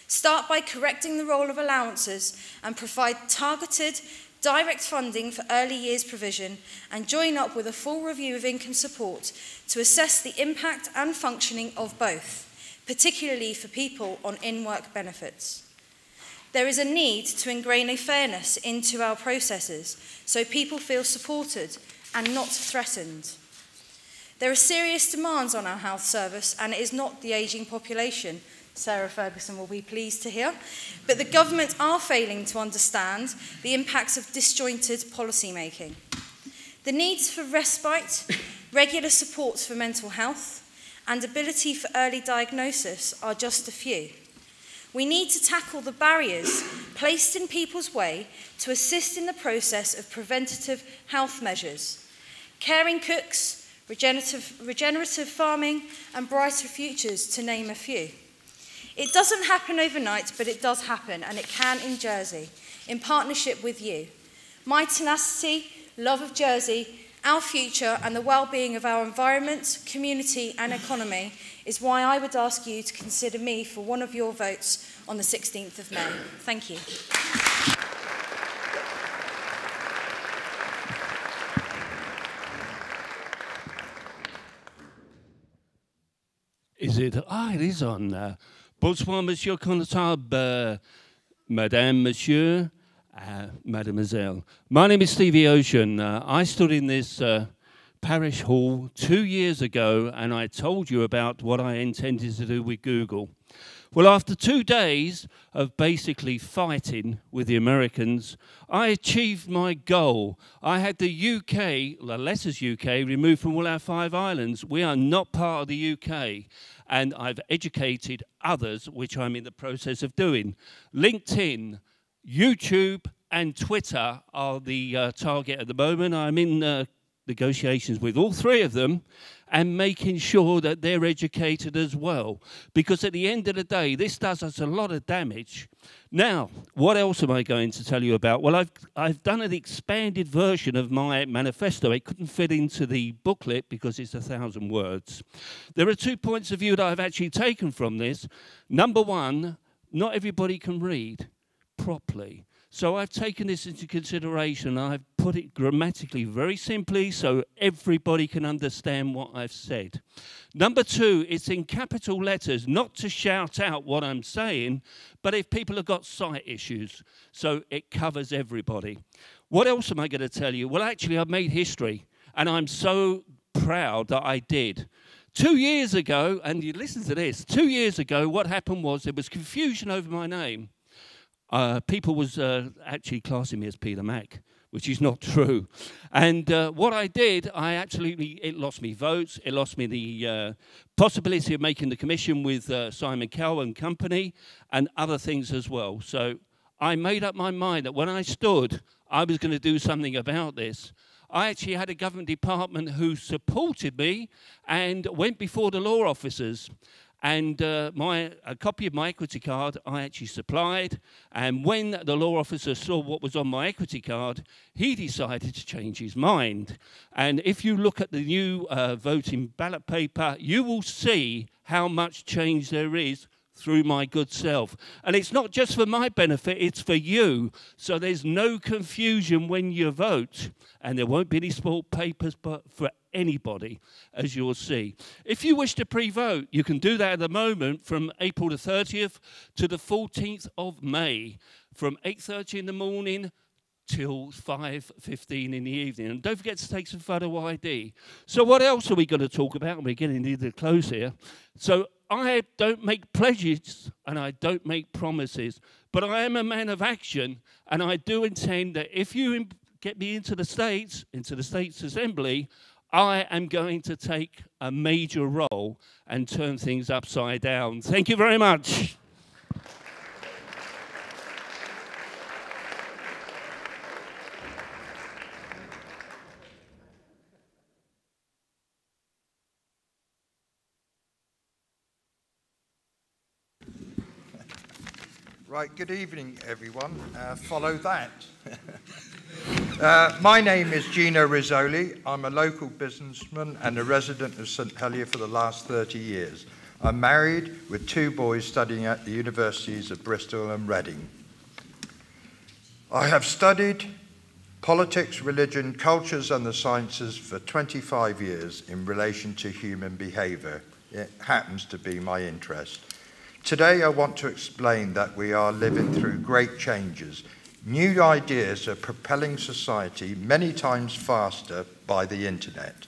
Start by correcting the role of allowances and provide targeted, direct funding for early years provision, and join up with a full review of income support to assess the impact and functioning of both, particularly for people on in-work benefits. There is a need to ingrain a fairness into our processes so people feel supported and not threatened. There are serious demands on our health service, and it is not the ageing population, Sarah Ferguson will be pleased to hear, but the government are failing to understand the impacts of disjointed policy making. The needs for respite, regular supports for mental health, and ability for early diagnosis are just a few. We need to tackle the barriers placed in people's way to assist in the process of preventative health measures, caring cooks, regenerative farming, and brighter futures, to name a few. It doesn't happen overnight, but it does happen, and it can in Jersey, in partnership with you. My tenacity, love of Jersey, our future, and the well-being of our environment, community, and economy is why I would ask you to consider me for one of your votes on the 16th of May. Thank you. Is it? Ah, it is on. Bonsoir, Monsieur Constable, Madame, Monsieur, Mademoiselle. My name is Stevie Ocean. I stood in this parish hall 2 years ago, and I told you about what I intended to do with Google. Well, after 2 days of basically fighting with the Americans, I achieved my goal. I had the UK, the letters UK, removed from all our 5 islands. We are not part of the UK. And I've educated others, which I'm in the process of doing. LinkedIn, YouTube, and Twitter are the target at the moment. I'm in negotiations with all 3 of them and making sure that they're educated as well. Because at the end of the day, this does us a lot of damage. Now, what else am I going to tell you about? Well, I've done an expanded version of my manifesto. It couldn't fit into the booklet because it's 1,000 words. There are 2 points of view that I've actually taken from this. Number one, not everybody can read properly. So I've taken this into consideration. I've put it grammatically very simply so everybody can understand what I've said. Number 2, it's in capital letters, not to shout out what I'm saying, but if people have got sight issues, so it covers everybody. What else am I going to tell you? Well, actually, I've made history, and I'm so proud that I did. 2 years ago, and you listen to this, 2 years ago, what happened was there was confusion over my name. People was actually classing me as Peter Mac, which is not true. And what I did, it lost me votes. It lost me the possibility of making the commission with Simon Cowell and company and other things as well. So I made up my mind that when I stood, I was going to do something about this. I actually had a government department who supported me and went before the law officers. And a copy of my equity card I actually supplied. And when the law officer saw what was on my equity card, he decided to change his mind. And if you look at the new voting ballot paper, you will see how much change there is through my good self. And it's not just for my benefit, it's for you. So there's no confusion when you vote. And there won't be any sport papers but for anybody, as you'll see. If you wish to pre-vote, you can do that at the moment from April the 30th to the 14th of May, from 8:30 in the morning till 5:15 in the evening. And don't forget to take some photo ID. So what else are we going to talk about? We're getting near the close here. So I don't make pledges and I don't make promises, but I am a man of action, and I do intend that if you get me into the States Assembly, I am going to take a major role and turn things upside down. Thank you very much. Right, good evening, everyone. Follow that. My name is Gino Rizzoli. I'm a local businessman and a resident of St Helier for the last 30 years. I'm married with 2 boys studying at the universities of Bristol and Reading. I have studied politics, religion, cultures and the sciences for 25 years in relation to human behaviour. It happens to be my interest. Today I want to explain that we are living through great changes. New ideas are propelling society many times faster by the internet.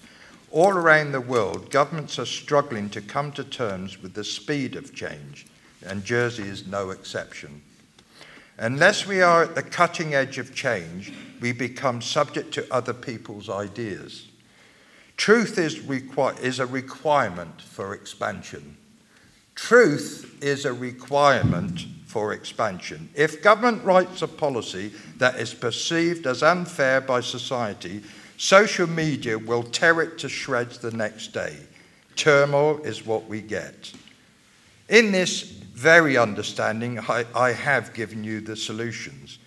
All around the world, governments are struggling to come to terms with the speed of change, and Jersey is no exception. Unless we are at the cutting edge of change, we become subject to other people's ideas. Truth is a requirement for expansion. Truth is a requirement for expansion. If government writes a policy that is perceived as unfair by society, social media will tear it to shreds the next day. Turmoil is what we get. In this very understanding, I have given you the solutions.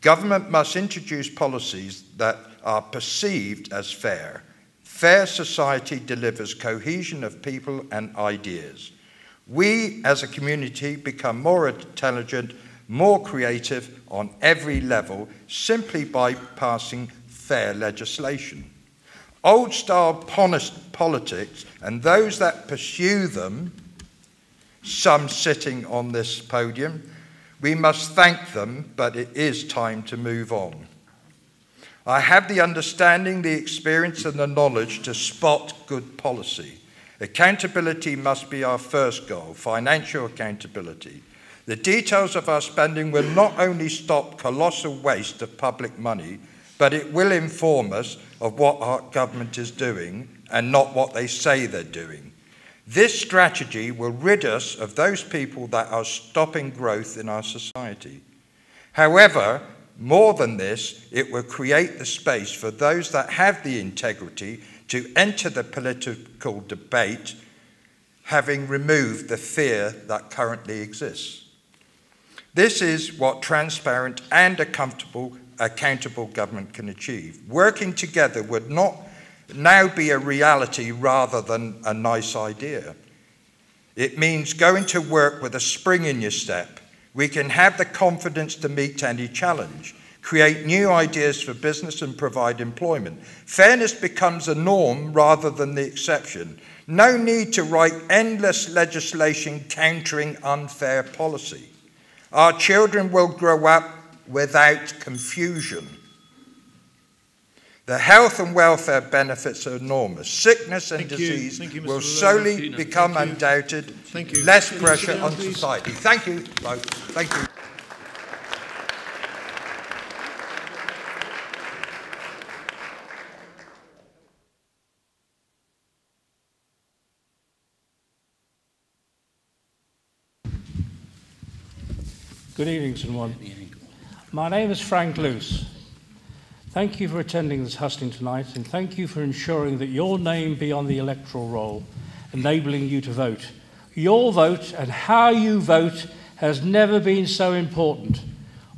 Government must introduce policies that are perceived as fair. Fair society delivers cohesion of people and ideas. We, as a community, become more intelligent, more creative on every level simply by passing fair legislation. Old-style politics and those that pursue them, some sitting on this podium, we must thank them, but it is time to move on. I have the understanding, the experience and the knowledge to spot good policy. Accountability must be our first goal, financial accountability. The details of our spending will not only stop colossal waste of public money, but it will inform us of what our government is doing and not what they say they're doing. This strategy will rid us of those people that are stopping growth in our society. However, more than this, it will create the space for those that have the integrity to enter the political debate, having removed the fear that currently exists. This is what transparent and accountable government can achieve. Working together would not now be a reality rather than a nice idea. It means going to work with a spring in your step. We can have the confidence to meet any challenge, create new ideas for business and provide employment. Fairness becomes a norm rather than the exception. No need to write endless legislation countering unfair policy. Our children will grow up without confusion. The health and welfare benefits are enormous. Sickness and disease will slowly become undoubted. Less pressure on society. Thank you. Thank you. Good evening, everyone. My name is Frank Luce. Thank you for attending this hustings tonight, and thank you for ensuring that your name be on the electoral roll, enabling you to vote. Your vote and how you vote has never been so important.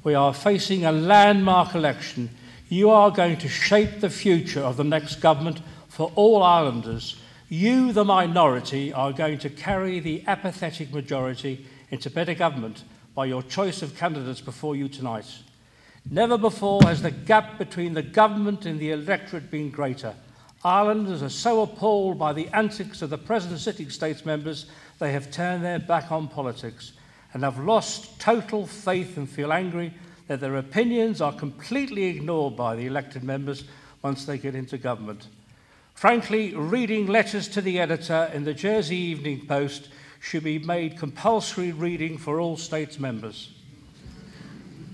We are facing a landmark election. You are going to shape the future of the next government for all Irelanders. You, the minority, are going to carry the apathetic majority into better government by your choice of candidates before you tonight. Never before has the gap between the government and the electorate been greater. Irelanders are so appalled by the antics of the present sitting states members, they have turned their back on politics and have lost total faith and feel angry that their opinions are completely ignored by the elected members once they get into government. Frankly, reading letters to the editor in the Jersey Evening Post should be made compulsory reading for all states members.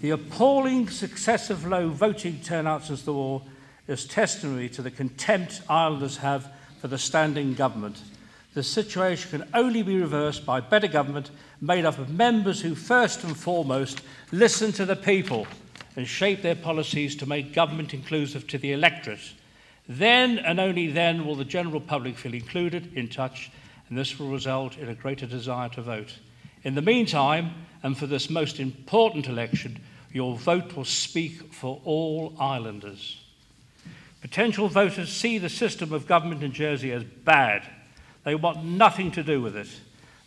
The appalling successive low voting turnout since the war is testimony to the contempt Irelanders have for the standing government. The situation can only be reversed by better government made up of members who first and foremost listen to the people and shape their policies to make government inclusive to the electorate. Then and only then will the general public feel included, in touch, and this will result in a greater desire to vote. In the meantime, and for this most important election, your vote will speak for all Irelanders. Potential voters see the system of government in Jersey as bad. They want nothing to do with it.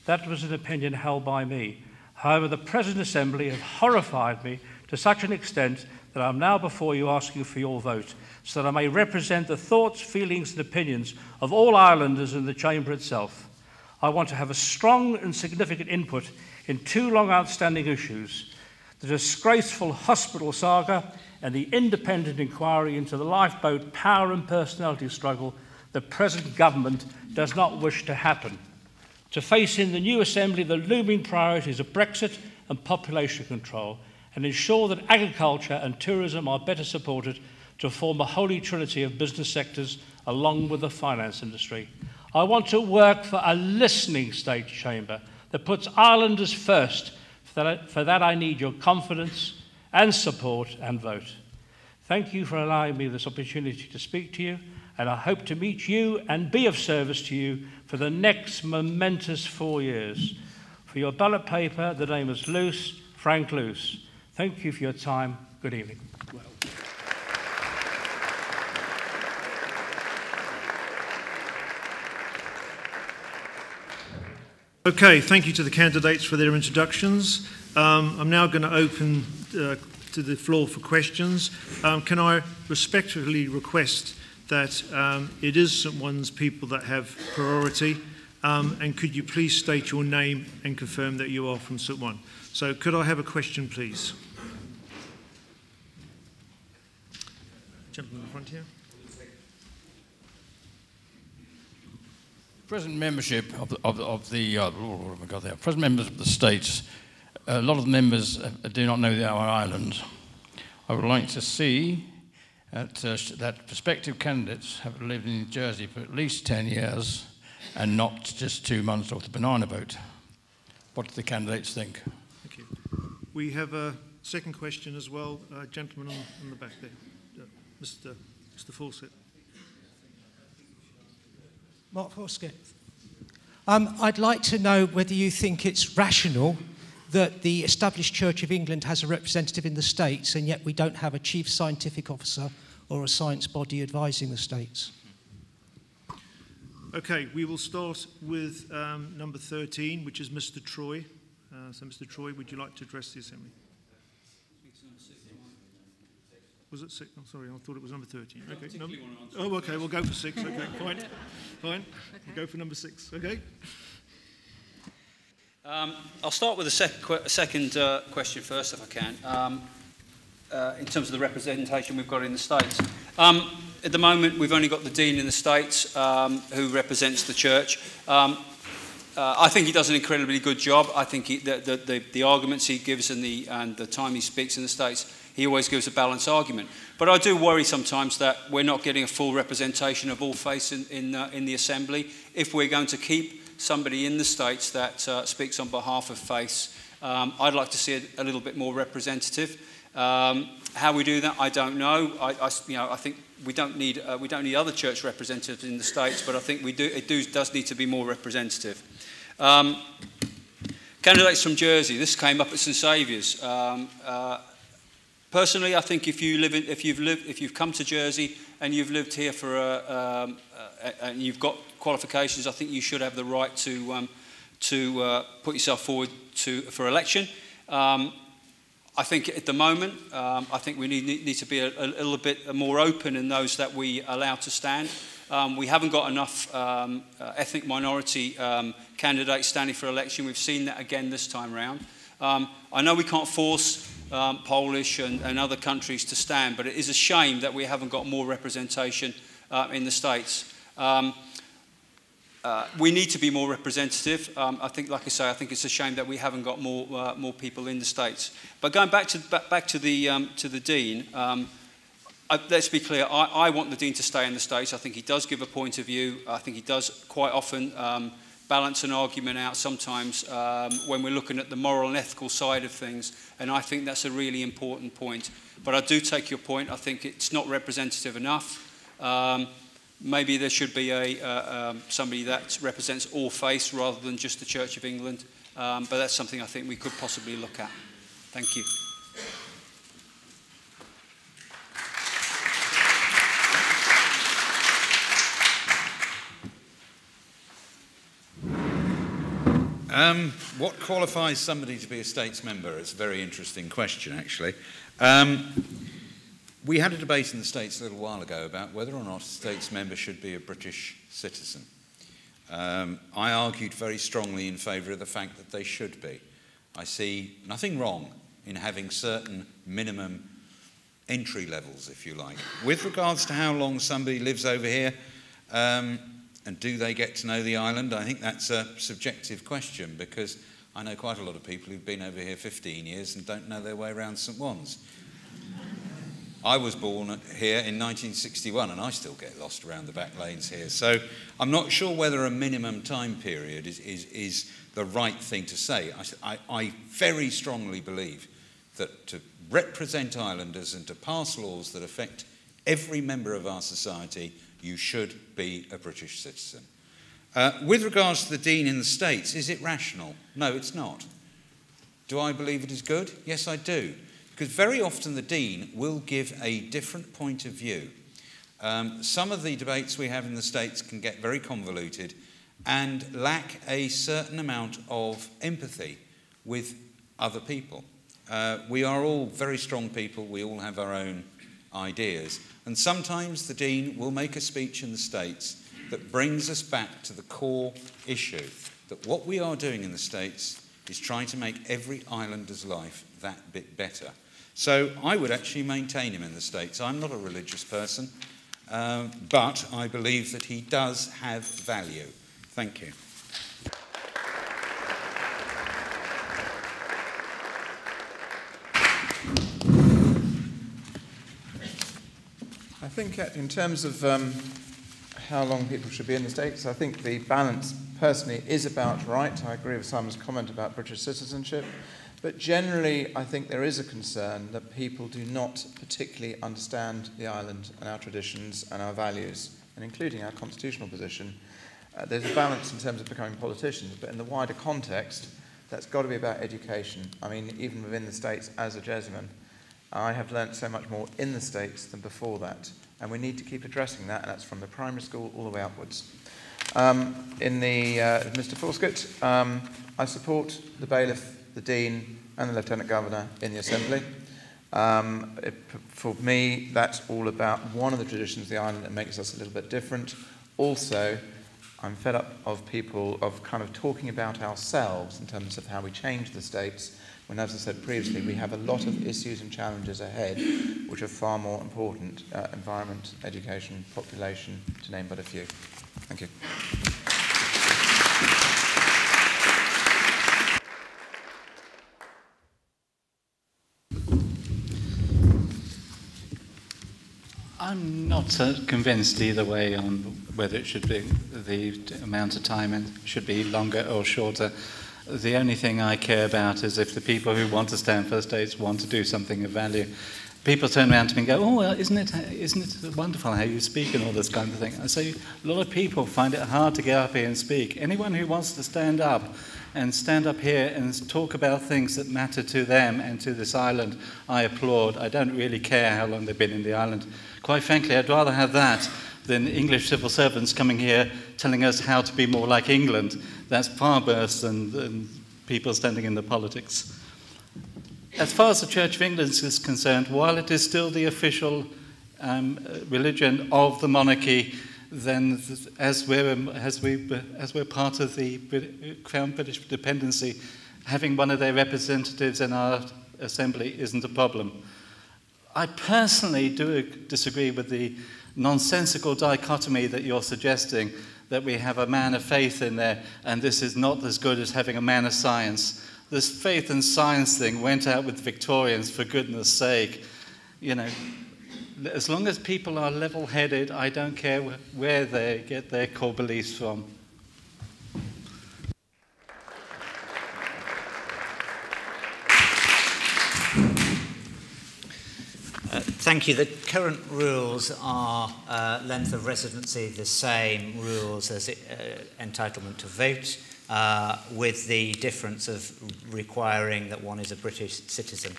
That was an opinion held by me. However, the present Assembly have horrified me to such an extent that I'm now before you asking for your vote, so that I may represent the thoughts, feelings and opinions of all Irelanders in the Chamber itself. I want to have a strong and significant input in two long outstanding issues: the disgraceful hospital saga and the independent inquiry into the lifeboat power and personality struggle the present government does not wish to happen. To face in the new Assembly the looming priorities of Brexit and population control, and ensure that agriculture and tourism are better supported to form a holy trinity of business sectors along with the finance industry. I want to work for a listening state chamber that puts Irelanders first. For that I need your confidence and support and vote. Thank you for allowing me this opportunity to speak to you, and I hope to meet you and be of service to you for the next momentous 4 years. For your ballot paper, the name is Luce, Frank Luce. Thank you for your time. Good evening. Okay, thank you to the candidates for their introductions. I'm now going to open to the floor for questions. Can I respectfully request that it is St One's people that have priority, and could you please state your name and confirm that you are from St One? So could I have a question, please? Gentleman in the front here. present membership present members of the states, a lot of the members do not know our island. I would like to see that prospective candidates have lived in New Jersey for at least 10 years and not just 2 months off the banana boat. What do the candidates think? Thank you. We have a second question as well. Gentleman on the back there. Mr. Fawcett. Mark Fawcett. I'd like to know whether you think it's rational that the established Church of England has a representative in the States and yet we don't have a chief scientific officer or a science body advising the States. Okay, we will start with number 13, which is Mr. Troy. So, Mr. Troy, would you like to address the Assembly? Was it 6? Oh, sorry, I thought it was number 13. Okay. Oh, okay, we'll go for 6. Okay, fine. Fine. Okay. We'll go for number 6. Okay. I'll start with the second question first, if I can. In terms of the representation we've got in the States. At the moment, we've only got the Dean in the States who represents the Church. I think he does an incredibly good job. I think the arguments he gives and the time he speaks in the States, he always gives a balanced argument. But I do worry sometimes that we're not getting a full representation of all faiths in the Assembly. If we're going to keep somebody in the States that speaks on behalf of faiths, I'd like to see it a little bit more representative. How we do that, I don't know. I think we don't need other church representatives in the States, but I think it does need to be more representative. Candidates from Jersey. This came up at St Saviour's. Personally, I think if you've come to Jersey and you've lived here for and you've got qualifications, I think you should have the right to put yourself forward for election. I think at the moment, I think we need to be a little bit more open in those that we allow to stand. We haven't got enough ethnic minority candidates standing for election. We've seen that again this time round. I know we can't force Polish and other countries to stand, but it is a shame that we haven't got more representation in the States. We need to be more representative. I think, like I say, I think it's a shame that we haven't got more people in the States. But going back to the Dean, let's be clear. I want the Dean to stay in the States. I think he does give a point of view. I think he does quite often balance an argument out sometimes when we're looking at the moral and ethical side of things, and I think that's a really important point. But I do take your point. I think it's not representative enough. Maybe there should be somebody that represents all faiths rather than just the Church of England, but that's something I think we could possibly look at. Thank you. What qualifies somebody to be a states member? It's a very interesting question, actually. We had a debate in the States a little while ago about whether or not a states member should be a British citizen. I argued very strongly in favour of the fact that they should be. I see nothing wrong in having certain minimum entry levels, if you like. With regards to how long somebody lives over here, and do they get to know the island? I think that's a subjective question, because I know quite a lot of people who've been over here 15 years and don't know their way around St Wan's. I was born here in 1961 and I still get lost around the back lanes here. So I'm not sure whether a minimum time period is the right thing to say. I very strongly believe that to represent islanders and to pass laws that affect every member of our society, you should be a British citizen. With regards to the Dean in the States, is it rational? No, it's not. Do I believe it is good? Yes, I do. Because very often the Dean will give a different point of view. Some of the debates we have in the States can get very convoluted and lack a certain amount of empathy with other people. We are all very strong people. We all have our own ideas. And sometimes the Dean will make a speech in the States that brings us back to the core issue, that what we are doing in the States is trying to make every islander's life that bit better. So I would actually maintain him in the States. I'm not a religious person, but I believe that he does have value. Thank you. I think in terms of how long people should be in the States, I think the balance personally is about right. I agree with Simon's comment about British citizenship. But generally, I think there is a concern that people do not particularly understand the island and our traditions and our values, and including our constitutional position. There's a balance in terms of becoming politicians, but in the wider context, that's got to be about education. I mean, even within the States, as a Jesuit, I have learnt so much more in the States than before that, and we need to keep addressing that, and that's from the primary school all the way upwards. Mr. Forsgett, I support the bailiff, the dean, and the lieutenant governor in the assembly. For me, that's all about one of the traditions of the island that makes us a little bit different. Also, I'm fed up of people of kind of talking about ourselves in terms of how we change the States, when, as I said previously, we have a lot of issues and challenges ahead which are far more important: environment, education, population, to name but a few. Thank you. I'm not convinced either way on whether it should be the amount of time and should be longer or shorter. The only thing I care about is if the people who want to stand for the States want to do something of value. People turn around to me and go, "Oh, well, isn't it wonderful how you speak and all this kind of thing?" I say, a lot of people find it hard to get up here and speak. Anyone who wants to stand up here and talk about things that matter to them and to this island, I applaud. I don't really care how long they've been in the island. Quite frankly, I'd rather have that than English civil servants coming here telling us how to be more like England. That's far worse than people standing in the politics. As far as the Church of England is concerned, while it is still the official religion of the monarchy, then as we're part of the Crown British dependency, having one of their representatives in our assembly isn't a problem. I personally do disagree with the nonsensical dichotomy that you're suggesting, that we have a man of faith in there, and this is not as good as having a man of science. This faith and science thing went out with the Victorians, for goodness sake. You know, as long as people are level-headed, I don't care where they get their core beliefs from. Thank you. The current rules are length of residency, the same rules as entitlement to vote, with the difference of requiring that one is a British citizen.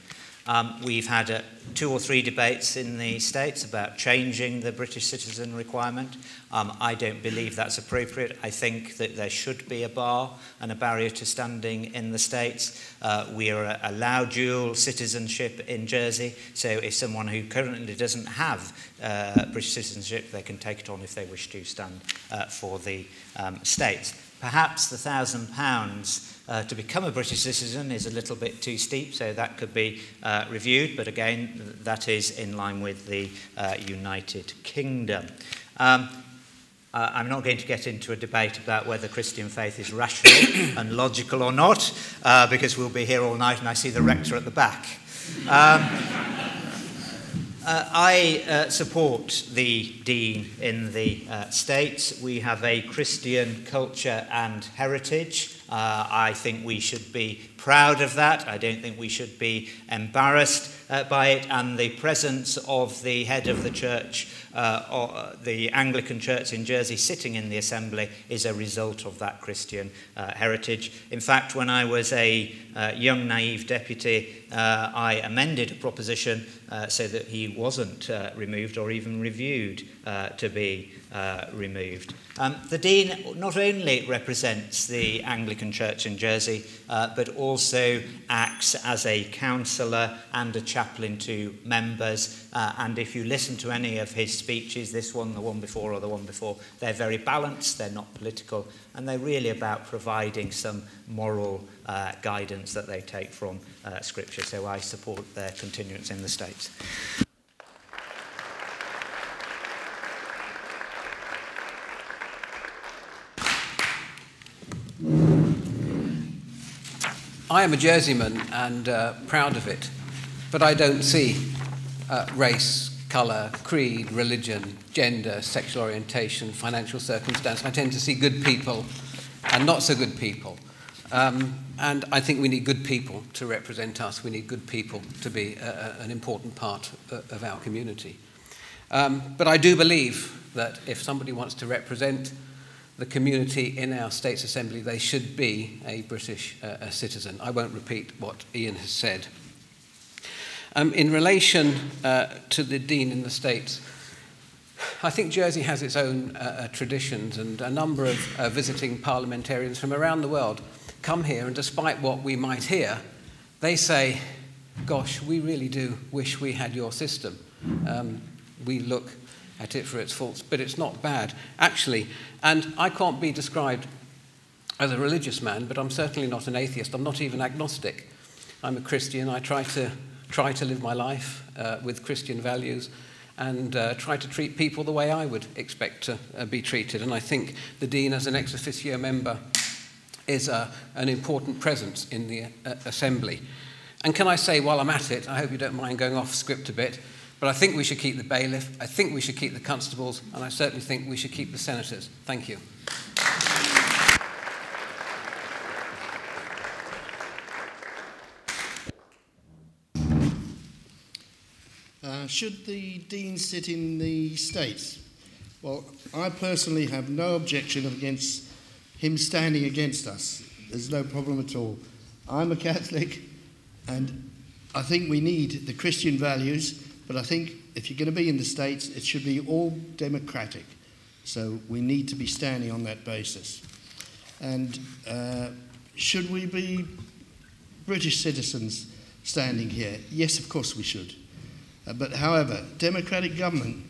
We've had 2 or 3 debates in the States about changing the British citizen requirement. I don't believe that's appropriate. I think that there should be a bar and a barrier to standing in the States. We are allowed dual citizenship in Jersey, so if someone who currently doesn't have British citizenship, they can take it on if they wish to stand for the States. Perhaps the £1,000 to become a British citizen is a little bit too steep, so that could be reviewed, but again, that is in line with the United Kingdom. I'm not going to get into a debate about whether Christian faith is rational and logical or not, because we'll be here all night, and I see the rector at the back. I support the Dean in the States. We have a Christian culture and heritage. I think we should be proud of that. I don't think we should be embarrassed by it. And the presence of the head of the church, the Anglican Church in Jersey, sitting in the assembly is a result of that Christian heritage. In fact, when I was a young, naive deputy, I amended a proposition so that he wasn't removed or even reviewed to be removed. The Dean not only represents the Anglican Church in Jersey, but also acts as a counsellor and a chaplain to members. And if you listen to any of his speeches, this one, the one before, or the one before, they're very balanced, they're not political, and they're really about providing some moral guidance that they take from Scripture. So I support their continuance in the States. I am a Jerseyman and proud of it, but I don't see race, colour, creed, religion, gender, sexual orientation, financial circumstance. I tend to see good people and not so good people. And I think we need good people to represent us. We need good people to be an important part of our community. But I do believe that if somebody wants to represent the community in our States Assembly, they should be a British citizen. I won't repeat what Ian has said. In relation to the Dean in the States, I think Jersey has its own traditions, and a number of visiting parliamentarians from around the world come here, and despite what we might hear, they say, gosh, we really do wish we had your system. We look at it for its faults, but it's not bad, actually. And I can't be described as a religious man, but I'm certainly not an atheist. I'm not even agnostic. I'm a Christian. I try to live my life with Christian values and try to treat people the way I would expect to be treated. And I think the Dean, as an ex officio member, is an important presence in the Assembly. And can I say, while I'm at it, I hope you don't mind going off script a bit, but I think we should keep the bailiff, I think we should keep the constables, and I certainly think we should keep the senators. Thank you. Should the Dean sit in the States? Well, I personally have no objection against him standing against us. There's no problem at all. I'm a Catholic, and I think we need the Christian values, but I think if you're going to be in the States, it should be all democratic. So we need to be standing on that basis. And should we be British citizens standing here? Yes, of course we should. But however, democratic government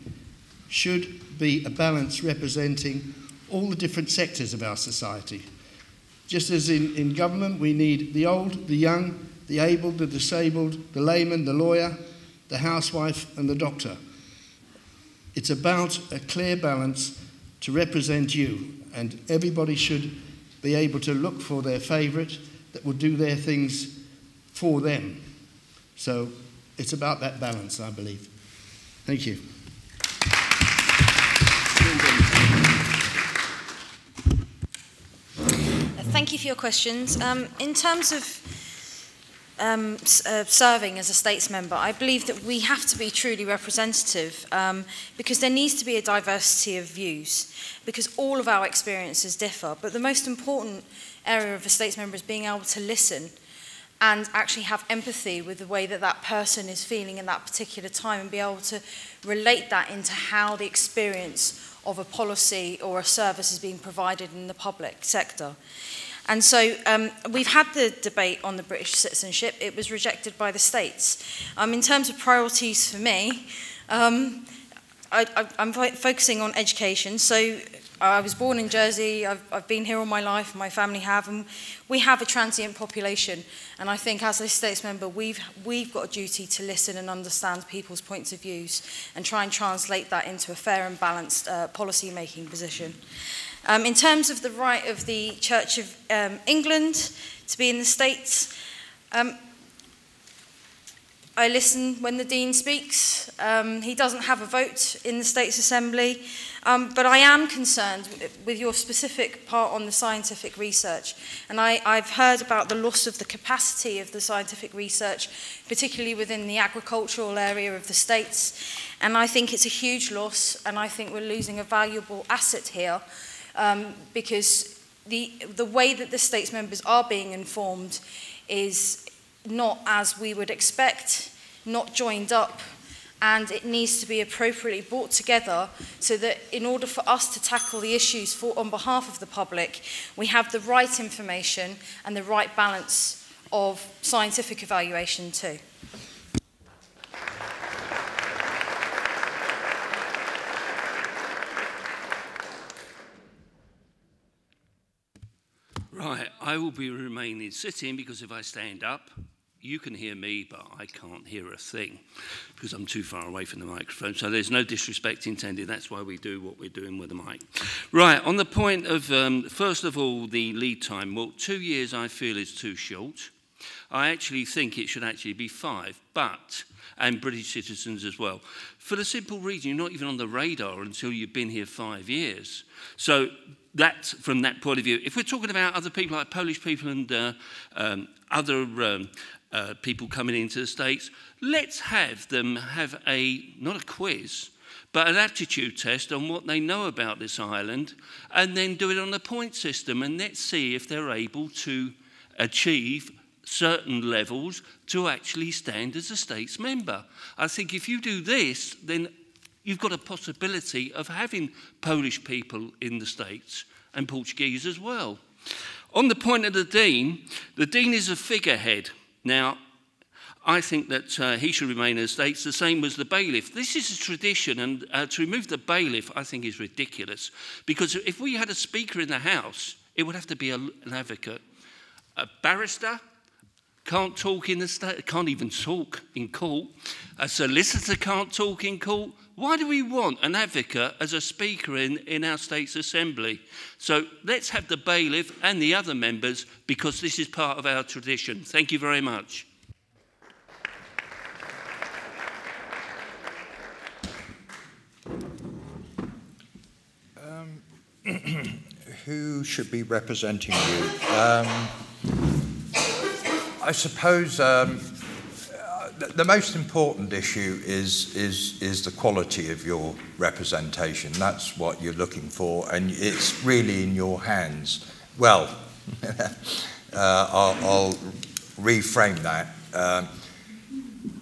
should be a balance representing all the different sectors of our society. Just as in government, we need the old, the young, the able, the disabled, the layman, the lawyer, the housewife, and the doctor. It's about a clear balance to represent you, and everybody should be able to look for their favourite that will do their things for them. So it's about that balance, I believe. Thank you. Thank you for your questions. In terms of serving as a States member, I believe that we have to be truly representative because there needs to be a diversity of views because all of our experiences differ. But the most important area of a States member is being able to listen and actually have empathy with the way that that person is feeling in that particular time and be able to relate that into how the experience of a policy or a service is being provided in the public sector. And so we've had the debate on the British citizenship. It was rejected by the States. In terms of priorities for me, I'm focusing on education. So I was born in Jersey. I've been here all my life. My family have. And we have a transient population. And I think as a States member, we've got a duty to listen and understand people's points of views and try and translate that into a fair and balanced policy-making position. In terms of the right of the Church of England to be in the States, I listen when the Dean speaks. He doesn't have a vote in the States Assembly, but I am concerned with your specific part on the scientific research. And I've heard about the loss of the capacity of the scientific research, particularly within the agricultural area of the States. And I think it's a huge loss, and I think we're losing a valuable asset here. Because the way that the States members are being informed is not as we would expect, not joined up, and it needs to be appropriately brought together so that in order for us to tackle the issues on behalf of the public, we have the right information and the right balance of scientific evaluation too. Right, I will be remaining sitting because if I stand up, you can hear me, but I can't hear a thing because I'm too far away from the microphone. So there's no disrespect intended. That's why we do what we're doing with the mic. Right, on the point of, first of all, the lead time. Well, 2 years I feel is too short. I actually think it should actually be 5, and British citizens as well. For the simple reason, you're not even on the radar until you've been here 5 years. So that's from that point of view. If we're talking about other people like Polish people and other people coming into the States, let's have them have not a quiz, but an aptitude test on what they know about this island, and then do it on the point system, and let's see if they're able to achieve certain levels to actually stand as a states member. I think if you do this, then you've got a possibility of having Polish people in the States and Portuguese as well. On the point of the Dean is a figurehead. Now, I think that he should remain in the States, the same as the bailiff. This is a tradition, and to remove the bailiff, I think, is ridiculous. Because if we had a speaker in the House, it would have to be an advocate. A barrister can't talk in the state, can't even talk in court. A solicitor can't talk in court. Why do we want an advocate as a speaker in our state's assembly? So let's have the bailiff and the other members, because this is part of our tradition. Thank you very much. Who should be representing you? I suppose the most important issue is the quality of your representation. That's what you're looking for, and it's really in your hands. Well, I'll reframe that.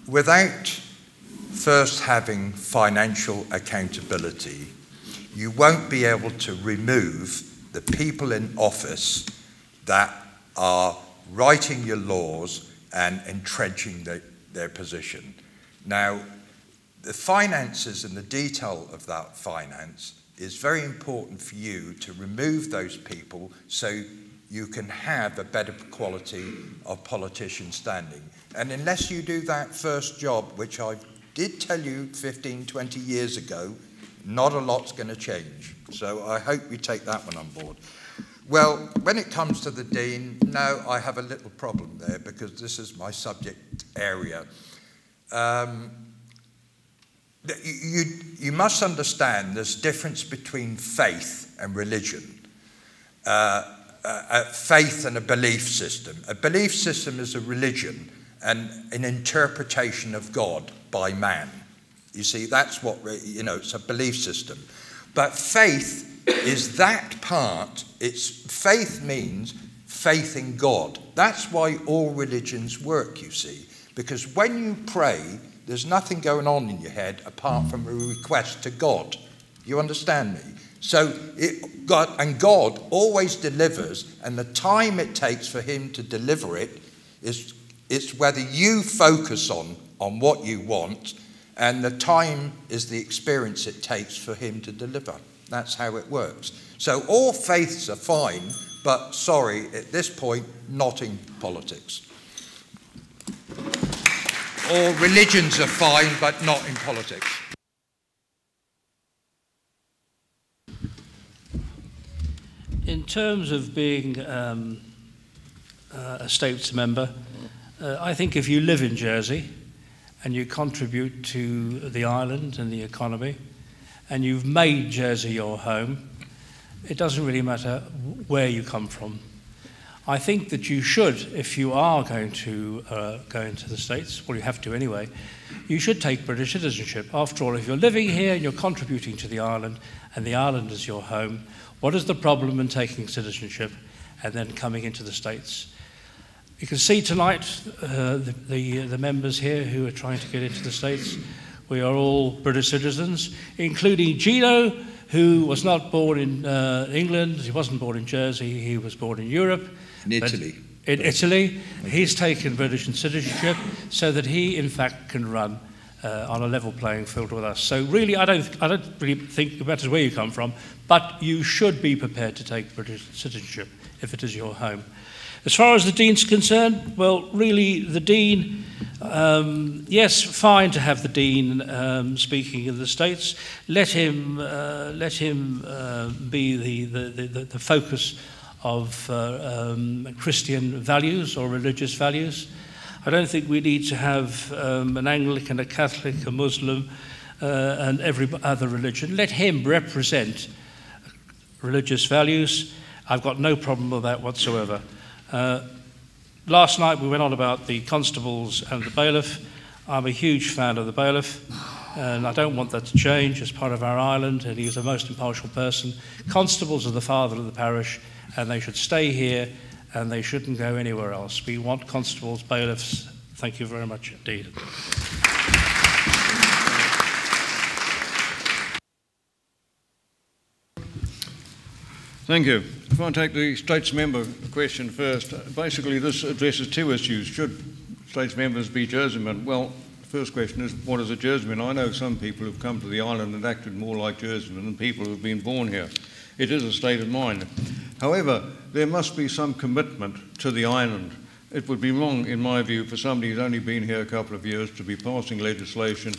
Without first having financial accountability, you won't be able to remove the people in office that are writing your laws and entrenching their position. Now, the finances and the detail of that finance is very important for you to remove those people so you can have a better quality of politician standing. And unless you do that first job, which I did tell you 15, 20 years ago, not a lot's going to change. So I hope you take that one on board. Well, when it comes to the Dean, no, I have a little problem there because this is my subject area. You must understand there's a difference between faith and religion. Faith and a belief system. A belief system is a religion and an interpretation of God by man. You see, that's what, it's a belief system. But faith is that part. Faith means faith in God. That's why all religions work, you see. Because when you pray, there's nothing going on in your head apart from a request to God. You understand me? So God always delivers, and the time it takes for him to deliver it's whether you focus on what you want, and the time is the experience it takes for him to deliver. That's how it works. So all faiths are fine, but sorry, at this point, not in politics. All religions are fine, but not in politics. In terms of being a states member, I think if you live in Jersey and you contribute to the island and the economy, and you've made Jersey your home, it doesn't really matter where you come from. I think that you should, if you are going to go into the States, well, you have to anyway, you should take British citizenship. After all, if you're living here and you're contributing to the island, and the island is your home, what is the problem in taking citizenship and then coming into the States? You can see tonight the members here who are trying to get into the States. We are all British citizens, including Gino, who was not born in England. He wasn't born in Jersey. He was born in Europe. In Italy. In Italy. He's taken British citizenship so that he, in fact, can run on a level playing field with us. So really, I don't really think it matters where you come from, but you should be prepared to take British citizenship if it is your home. As far as the Dean's concerned, well, really, the Dean, yes, fine to have the Dean speaking in the States. Let him be the focus of Christian values or religious values. I don't think we need to have an Anglican, a Catholic, a Muslim, and every other religion. Let him represent religious values. I've got no problem with that whatsoever. Last night we went on about the constables and the bailiff. I'm a huge fan of the bailiff, and I don't want that to change as part of our island, and he's the most impartial person. Constables are the father of the parish, and they should stay here, and they shouldn't go anywhere else. We want constables, bailiffs. Thank you very much indeed. Thank you. If I take the States Member question first, basically this addresses two issues. Should States Members be Jerseymen? Well, the first question is, what is a Jerseyman? I know some people who've come to the island and acted more like Jerseymen than people who've been born here. It is a state of mind. However, there must be some commitment to the island. It would be wrong, in my view, for somebody who's only been here a couple of years to be passing legislation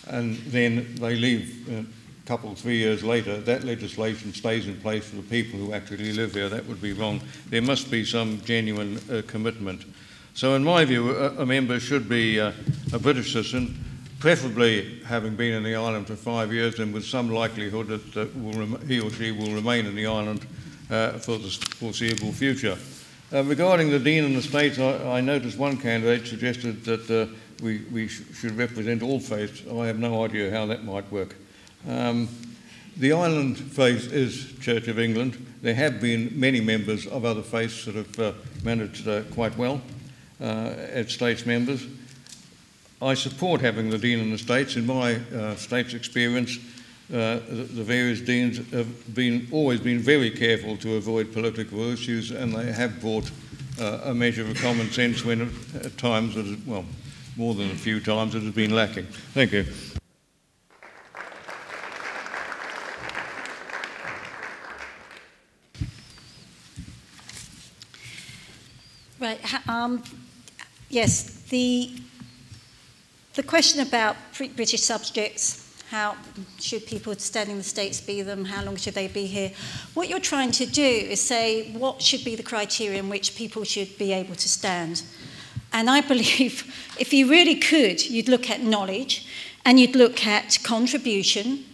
and then they leave couple, 3 years later, that legislation stays in place for the people who actually live there. That would be wrong. There must be some genuine commitment. So in my view, a member should be a British citizen, preferably having been in the island for 5 years and with some likelihood that he or she will remain in the island for the foreseeable future. Regarding the Dean and the States, I noticed one candidate suggested that we should represent all faiths. I have no idea how that might work. The island faith is Church of England. There have been many members of other faiths that have managed quite well as States members. I support having the Dean in the States. In my States experience, the various deans have always been very careful to avoid political issues, and they have brought a measure of common sense when at times, well, more than a few times, it has been lacking. Thank you. Right. Yes, the question about British subjects, how should people staying in the States be them, how long should they be here? What you're trying to do is say what should be the criteria in which people should be able to stand. And I believe if you really could, you'd look at knowledge, and you'd look at contribution,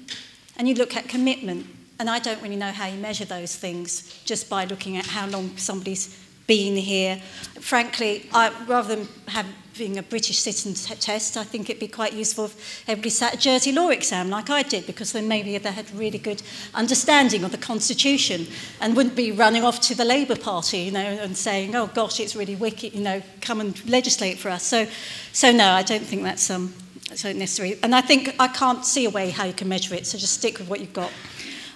and you'd look at commitment. And I don't really know how you measure those things just by looking at how long somebody's been here. Frankly, rather than having a British citizen test, I think it'd be quite useful if everybody sat a Jersey law exam like I did, because then maybe they had really good understanding of the Constitution and wouldn't be running off to the Labour Party, you know, and saying, oh gosh, it's really wicked, you know, come and legislate for us. So no, I don't think that's so necessary. And I think I can't see a way how you can measure it, so just stick with what you've got.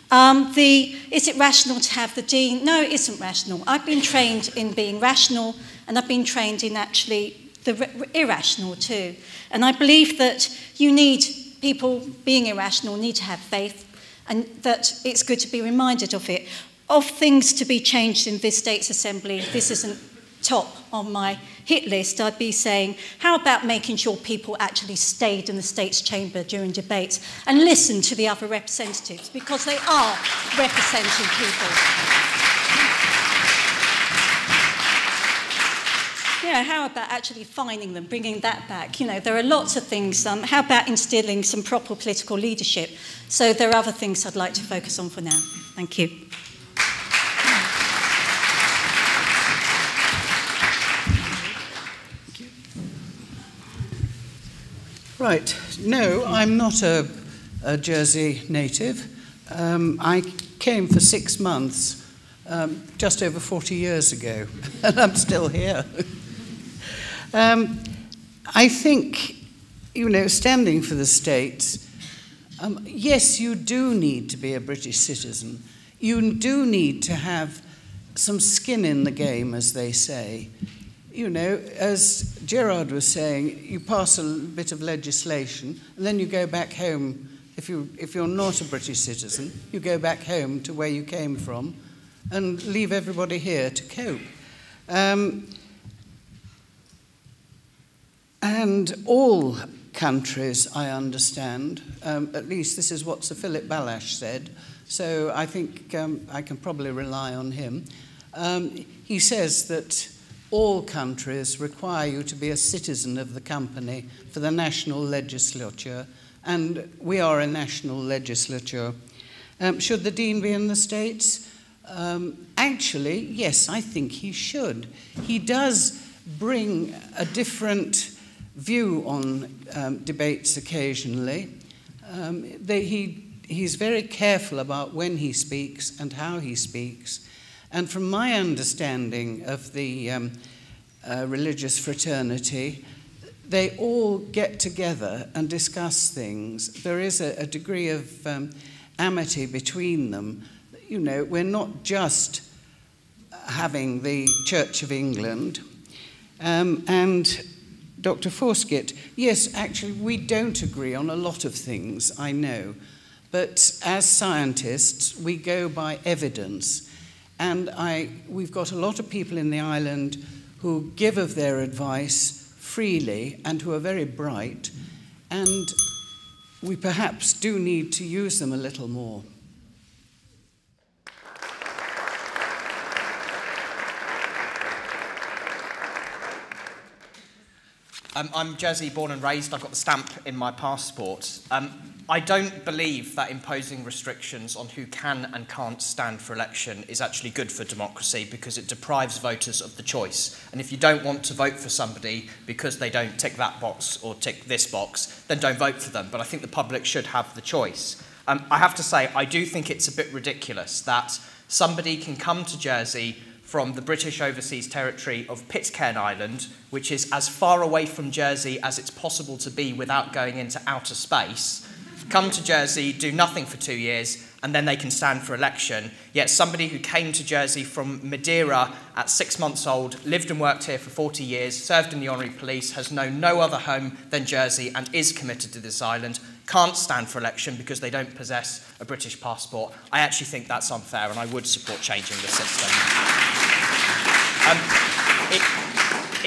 Is it rational to have the Dean? No, it isn't rational. I've been trained in being rational, and I've been trained in actually the irrational too. And I believe that you need people being irrational, need to have faith, and that it's good to be reminded of it. Of things to be changed in this States Assembly, this isn't top on my hit list. I'd be saying, how about making sure people actually stayed in the States Chamber during debates and listened to the other representatives, because they are representing people. Yeah, how about actually finding them, bringing that back? You know, there are lots of things. How about instilling some proper political leadership? So there are other things I'd like to focus on for now. Thank you. Right. No, I'm not a Jersey native. I came for 6 months just over 40 years ago, and I'm still here. I think, you know, standing for the States, yes, you do need to be a British citizen. You do need to have some skin in the game, as they say. You know, as Gerard was saying, you pass a bit of legislation, and then you go back home. If you're not a British citizen, you go back home to where you came from and leave everybody here to cope. And all countries, I understand, at least this is what Sir Philip Balash said, so I think I can probably rely on him, He says that all countries require you to be a citizen of the company for the national legislature, and we are a national legislature. Should the Dean be in the States? Actually, yes, I think he should. He does bring a different view on debates occasionally. He's very careful about when he speaks and how he speaks. And from my understanding of the religious fraternity, they all get together and discuss things. There is a degree of amity between them. You know, we're not just having the Church of England. And Dr. Forskett, yes, actually, we don't agree on a lot of things, I know. But as scientists, we go by evidence. And we've got a lot of people in the island who give of their advice freely and who are very bright. And we perhaps do need to use them a little more. I'm Jersey born and raised. I've got the stamp in my passport. I don't believe that imposing restrictions on who can and can't stand for election is actually good for democracy, because it deprives voters of the choice. And if you don't want to vote for somebody because they don't tick that box or tick this box, then don't vote for them. But I think the public should have the choice. I have to say, I do think it's a bit ridiculous that somebody can come to Jersey from the British Overseas Territory of Pitcairn Island, which is as far away from Jersey as it's possible to be without going into outer space, come to Jersey, do nothing for 2 years, and then they can stand for election. Yet somebody who came to Jersey from Madeira at 6 months old, lived and worked here for 40 years, served in the Honorary Police, has known no other home than Jersey and is committed to this island, can't stand for election because they don't possess a British passport. I actually think that's unfair, and I would support changing the system.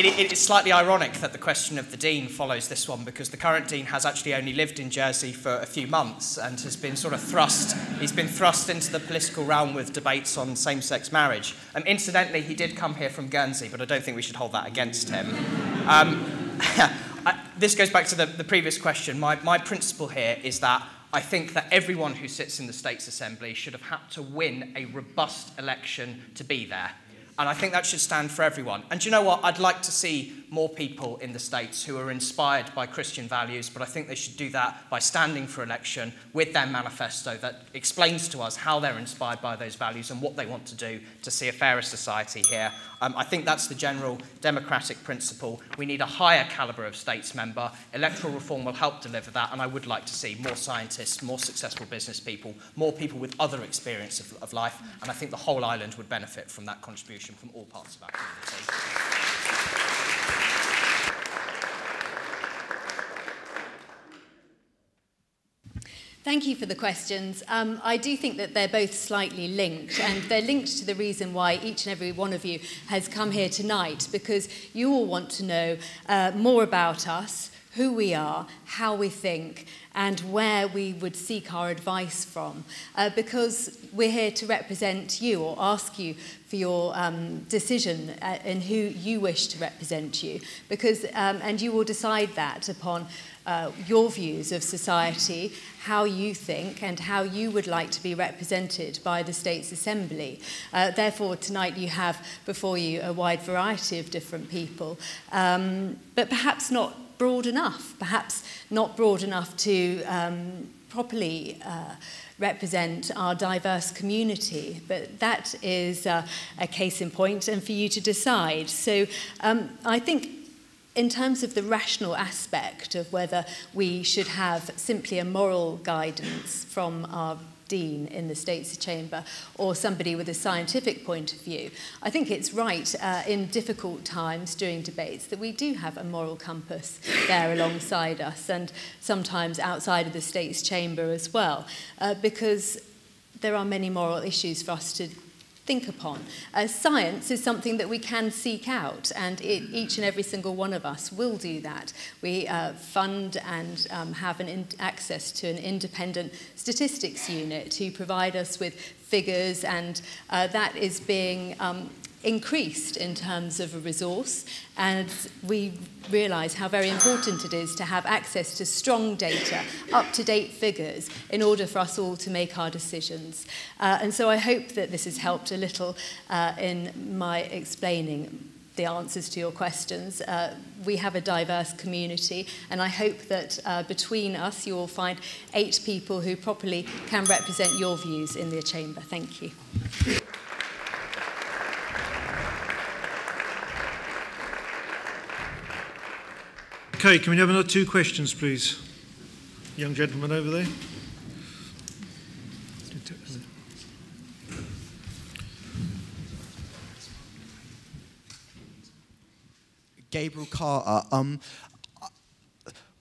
It's slightly ironic that the question of the Dean follows this one, because the current Dean has actually only lived in Jersey for a few months and has been sort of thrust into the political realm with debates on same-sex marriage. Incidentally, he did come here from Guernsey, but I don't think we should hold that against him. This goes back to the previous question. My principle here is that I think that everyone who sits in the States Assembly should have had to win a robust election to be there. And I think that should stand for everyone. And do you know what? I'd like to see more people in the States who are inspired by Christian values, but I think they should do that by standing for election with their manifesto that explains to us how they're inspired by those values and what they want to do to see a fairer society here. I think that's the general democratic principle. We need a higher calibre of states member. Electoral reform will help deliver that, and I would like to see more scientists, more successful business people, more people with other experience of life, and I think the whole island would benefit from that contribution from all parts of our community. Thank you for the questions. I do think that they're both slightly linked, and they're linked to the reason why each and every one of you has come here tonight, because you all want to know more about us, who we are, how we think, and where we would seek our advice from, because we're here to represent you or ask you for your decision in who you wish to represent you, because and you will decide that upon your views of society, how you think, and how you would like to be represented by the States Assembly. Therefore, tonight you have before you a wide variety of different people, but perhaps not broad enough, perhaps not broad enough to properly represent our diverse community. But that is a case in point, and for you to decide. So I think in terms of the rational aspect of whether we should have simply a moral guidance from our Dean in the States Chamber or somebody with a scientific point of view, I think it's right in difficult times during debates that we do have a moral compass there alongside us, and sometimes outside of the States Chamber as well, because there are many moral issues for us to think upon. Science is something that we can seek out, and each and every single one of us will do that. We fund and have access to an independent statistics unit who provide us with figures, and that is being increased in terms of a resource, and we realise how very important it is to have access to strong data, up-to-date figures, in order for us all to make our decisions. And so I hope that this has helped a little in my explaining the answers to your questions. We have a diverse community, and I hope that between us you will find 8 people who properly can represent your views in the chamber. Thank you. Okay, can we have another 2 questions, please? Young gentleman over there. Gabriel Carter.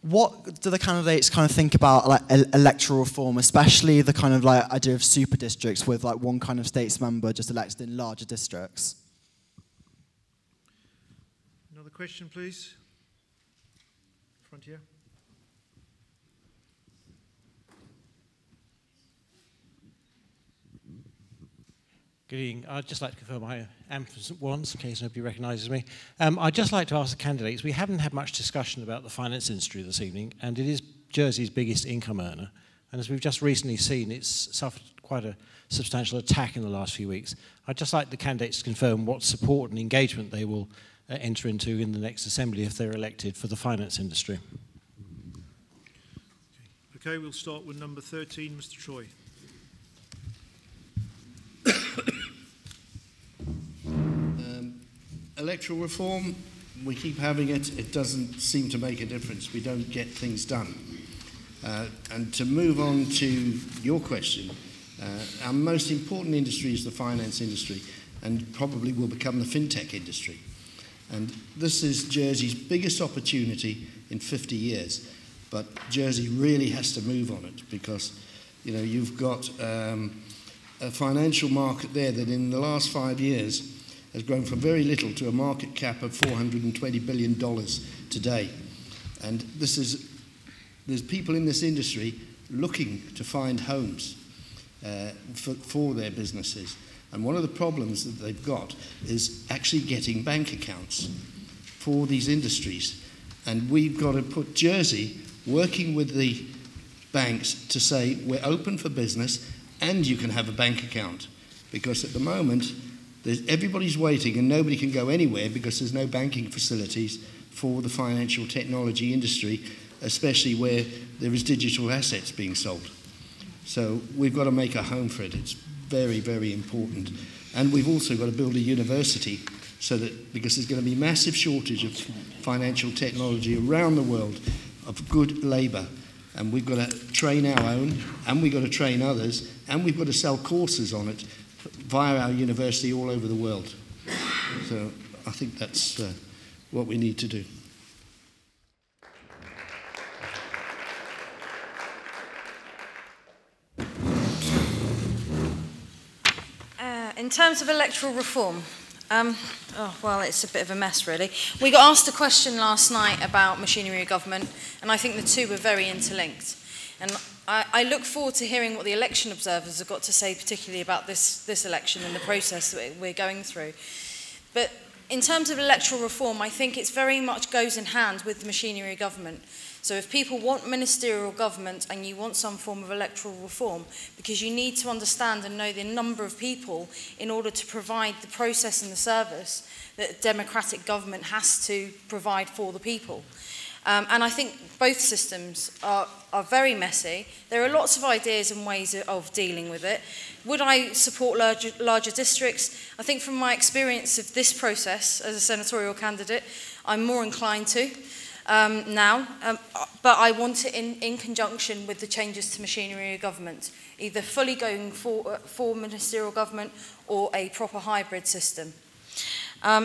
What do the candidates kind of think about like electoral reform, especially the kind of like idea of super districts with like one kind of states member just elected in larger districts? Another question, please. Front here. Good evening. I'd just like to confirm I am from St Ouen, in case nobody recognises me. I'd just like to ask the candidates, we haven't had much discussion about the finance industry this evening, and it is Jersey's biggest income earner. And as we've just recently seen, it's suffered quite a substantial attack in the last few weeks. I'd just like the candidates to confirm what support and engagement they will enter into in the next assembly if they're elected for the finance industry. Okay, we'll start with number 13, Mr. Troy. Electoral reform, we keep having it. It doesn't seem to make a difference. We don't get things done. And to move on to your question, our most important industry is the finance industry, and probably will become the fintech industry. And this is Jersey's biggest opportunity in 50 years. But Jersey really has to move on it because, you know, you've got a financial market there that in the last 5 years has grown from very little to a market cap of $420 billion today. And there's people in this industry looking to find homes for their businesses. And one of the problems that they've got is actually getting bank accounts for these industries. And we've got to put Jersey working with the banks to say we're open for business and you can have a bank account. Because at the moment, everybody's waiting and nobody can go anywhere because there's no banking facilities for the financial technology industry, especially where there is digital assets being sold. So we've got to make a home for it. It's very, very important. And we've also got to build a university so that, because there's going to be a massive shortage of financial technology around the world, of good labour, and we've got to train our own, and we've got to train others, and we've got to sell courses on it via our university all over the world. So I think that's what we need to do. In terms of electoral reform, well, it's a bit of a mess, really. We got asked a question last night about machinery of government, and I think the two were very interlinked. And I look forward to hearing what the election observers have got to say, particularly about this election and the process that we're going through. But in terms of electoral reform, I think it very much goes in hand with the machinery of government. So if people want ministerial government and you want some form of electoral reform, because you need to understand and know the number of people in order to provide the process and the service that democratic government has to provide for the people. And I think both systems are very messy. There are lots of ideas and ways of dealing with it. Would I support larger districts? I think from my experience of this process as a senatorial candidate, I'm more inclined to now. But I want it in conjunction with the changes to machinery of government, either fully going for ministerial government or a proper hybrid system.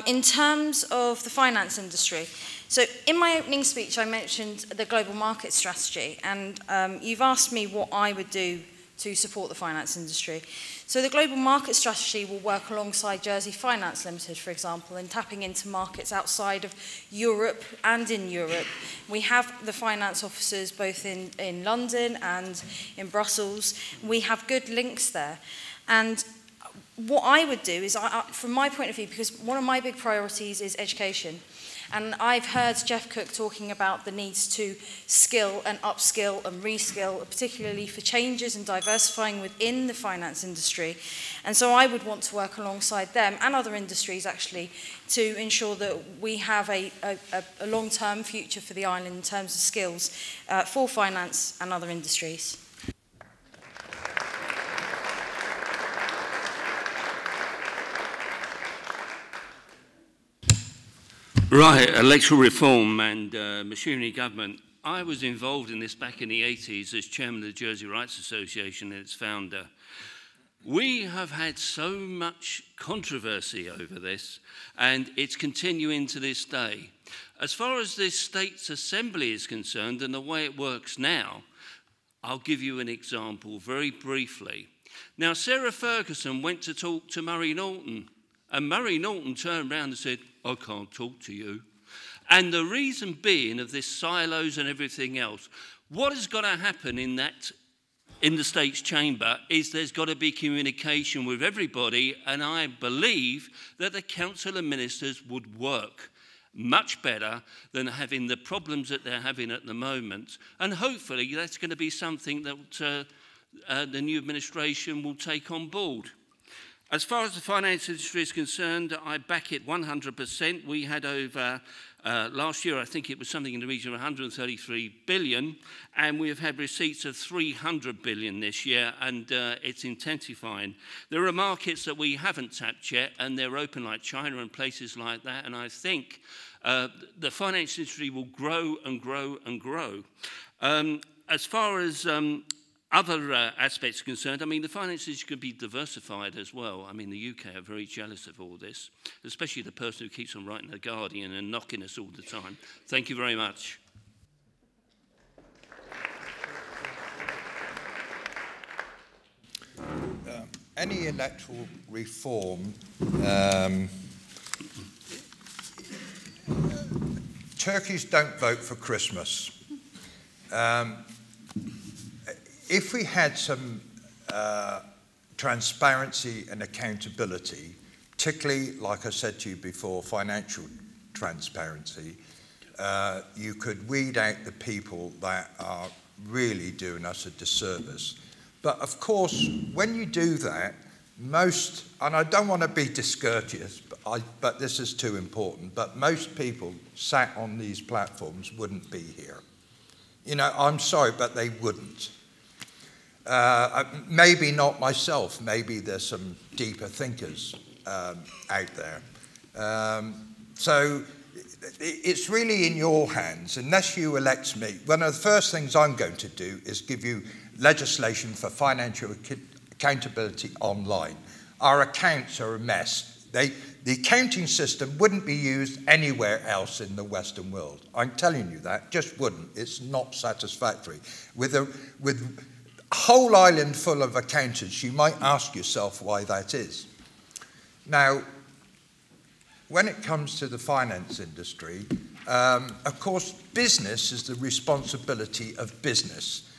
In terms of the finance industry, so in my opening speech I mentioned the global market strategy, and you've asked me what I would do to support the finance industry. So the global market strategy will work alongside Jersey Finance Limited, for example, in tapping into markets outside of Europe and in Europe. We have the finance offices both in London and in Brussels. We have good links there. And what I would do is, from my point of view, because one of my big priorities is education, and I've heard Jeff Cook talking about the needs to skill and upskill and reskill, particularly for changes and diversifying within the finance industry. And so I would want to work alongside them and other industries, actually, to ensure that we have a long-term future for the island in terms of skills for finance and other industries. Right, electoral reform and machinery government. I was involved in this back in the 80s as chairman of the Jersey Rights Association and its founder. We have had so much controversy over this, and it's continuing to this day. As far as the States Assembly is concerned and the way it works now, I'll give you an example very briefly. Now, Sarah Ferguson went to talk to Murray Norton, and Murray Norton turned around and said, I can't talk to you. And the reason being of this silos and everything else, what has got to happen in the States Chamber is there's got to be communication with everybody, and I believe that the Council of Ministers would work much better than having the problems that they're having at the moment. And hopefully that's going to be something that the new administration will take on board. As far as the finance industry is concerned, I back it 100%. We had over, last year, I think it was something in the region of 133 billion, and we have had receipts of 300 billion this year, and it's intensifying. There are markets that we haven't tapped yet, and they're open like China and places like that, and I think the finance industry will grow and grow and grow. As far as other aspects are concerned, I mean, the finances could be diversified as well. I mean, the UK are very jealous of all this, especially the person who keeps on writing The Guardian and knocking us all the time. Thank you very much. Any electoral reform, turkeys don't vote for Christmas. If we had some transparency and accountability, particularly, like I said to you before, financial transparency, you could weed out the people that are really doing us a disservice. But of course, when you do that, most, and I don't want to be discourteous, but this is too important, but most people sat on these platforms wouldn't be here. You know, I'm sorry, but they wouldn't. Maybe not myself, maybe there's some deeper thinkers out there. So it's really in your hands. Unless you elect me, one of the first things I'm going to do is give you legislation for financial accountability online. Our accounts are a mess. The accounting system wouldn't be used anywhere else in the Western world. I'm telling you that, just wouldn't. It's not satisfactory. With a whole island full of accountants, you might ask yourself why that is. Now, when it comes to the finance industry, of course, business is the responsibility of business.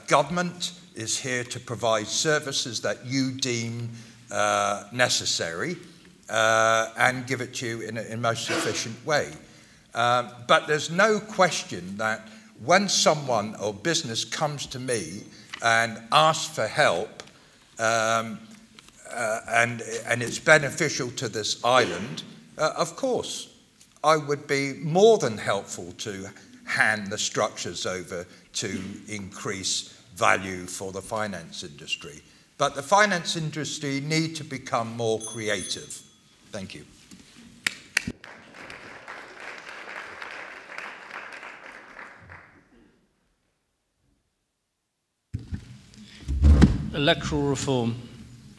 Government is here to provide services that you deem necessary and give it to you in a most efficient way. But there's no question that when someone or business comes to me and asks for help, and it's beneficial to this island, of course, I would be more than helpful to hand the structures over to increase value for the finance industry. But the finance industry need to become more creative. Thank you. Electoral reform.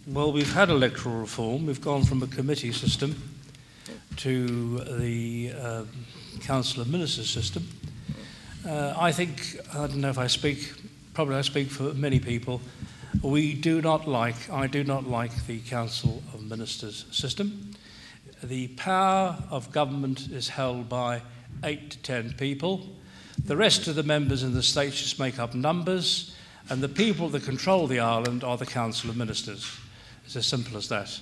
Well, we've had electoral reform. We've gone from a committee system to the Council of Ministers system. I think, I don't know if I speak, probably I speak for many people, I do not like the Council of Ministers system. The power of government is held by 8 to 10 people. The rest of the members in the states just make up numbers, and the people that control the island are the Council of Ministers. It's as simple as that.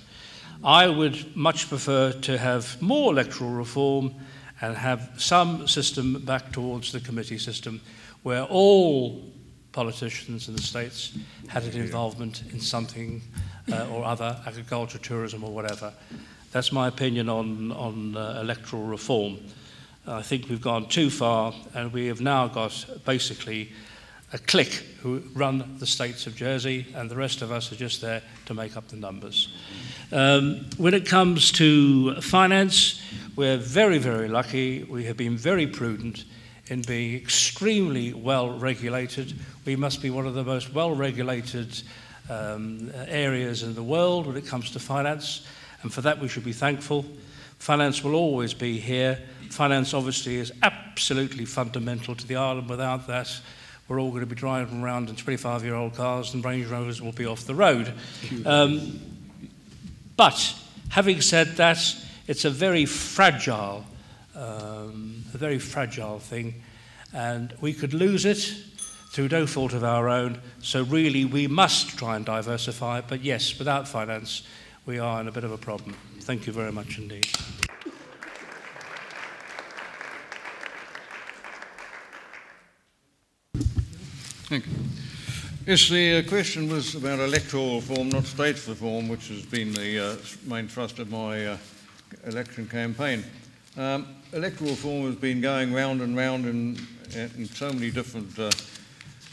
I would much prefer to have more electoral reform and have some system back towards the committee system where all politicians in the states had an involvement in something or other, agriculture, tourism, or whatever. That's my opinion on electoral reform. I think we've gone too far, and we have now got basically a clique who run the states of Jersey, and the rest of us are just there to make up the numbers. When it comes to finance, we're very, very lucky. We have been very prudent in being extremely well regulated. We must be one of the most well regulated areas in the world when it comes to finance, and for that we should be thankful. Finance will always be here. Finance obviously is absolutely fundamental to the island. Without that, we're all going to be driving around in 25-year-old cars and Range Rovers will be off the road. But having said that, it's a very fragile thing, and we could lose it through no fault of our own. So really, we must try and diversify. But yes, without finance, we are in a bit of a problem. Thank you very much indeed. Thank you. Yes, the question was about electoral reform, not states reform, which has been the main thrust of my election campaign. Electoral reform has been going round and round in so many different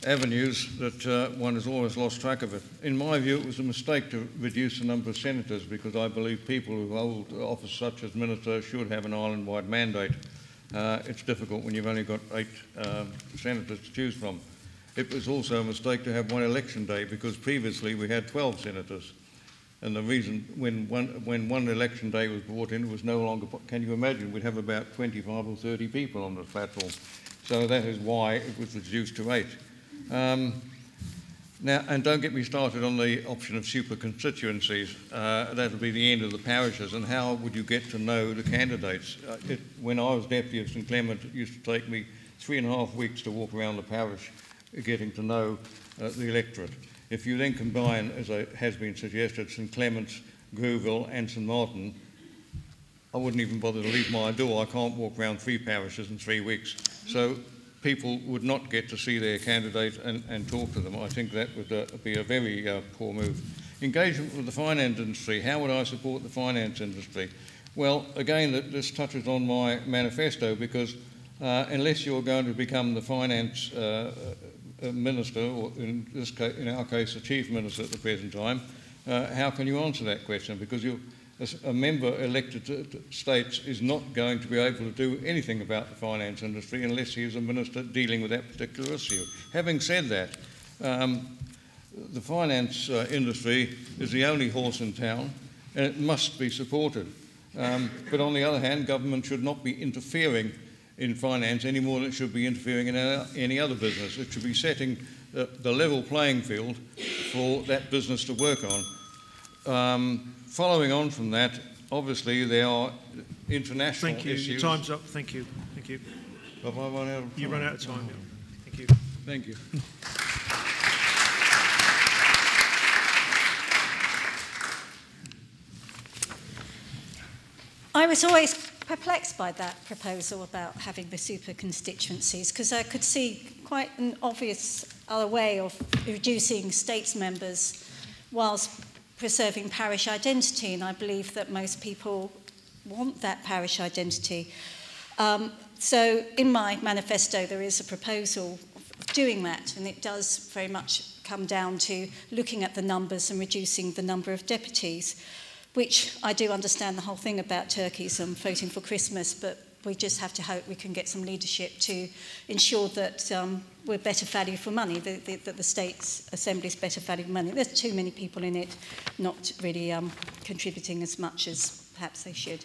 avenues that one has always lost track of it. In my view, it was a mistake to reduce the number of senators, because I believe people who hold office such as minister should have an island-wide mandate. It's difficult when you've only got 8 senators to choose from. It was also a mistake to have one election day, because previously we had 12 senators. And the reason when one election day was brought in, it was no longer, can you imagine, we'd have about 25 or 30 people on the platform. So that is why it was reduced to 8. Now, and don't get me started on the option of super constituencies. That'll be the end of the parishes, and how would you get to know the candidates? When I was Deputy of St Clement, it used to take me 3.5 weeks to walk around the parish getting to know the electorate. If you then combine, as has been suggested, St Clement's, Grooville and St Martin, I wouldn't even bother to leave my door. I can't walk around 3 parishes in 3 weeks. So people would not get to see their candidate and talk to them. I think that would be a very poor move. Engagement with the finance industry. How would I support the finance industry? Well, again, this touches on my manifesto, because unless you're going to become the finance minister, or in our case, the chief minister at the present time, how can you answer that question? Because a member elected to states is not going to be able to do anything about the finance industry unless he is a minister dealing with that particular issue. Having said that, the finance industry is the only horse in town, and it must be supported. But on the other hand, government should not be interfering in finance any more than it should be interfering in any other business. It should be setting the level playing field for that business to work on. Following on from that, obviously there are international issues. Thank you. Your time's up. Thank you. Thank you. Have I run out of time? You run out of time. Thank you. Thank you. I was always perplexed by that proposal about having the super constituencies, because I could see quite an obvious other way of reducing states members whilst preserving parish identity, and I believe that most people want that parish identity. So in my manifesto there is a proposal of doing that, and it does very much come down to looking at the numbers and reducing the number of deputies, which I do understand the whole thing about turkeys and voting for Christmas, but we just have to hope we can get some leadership to ensure that we're better value for money, that the State's Assembly's better value for money. There's too many people in it not really contributing as much as perhaps they should.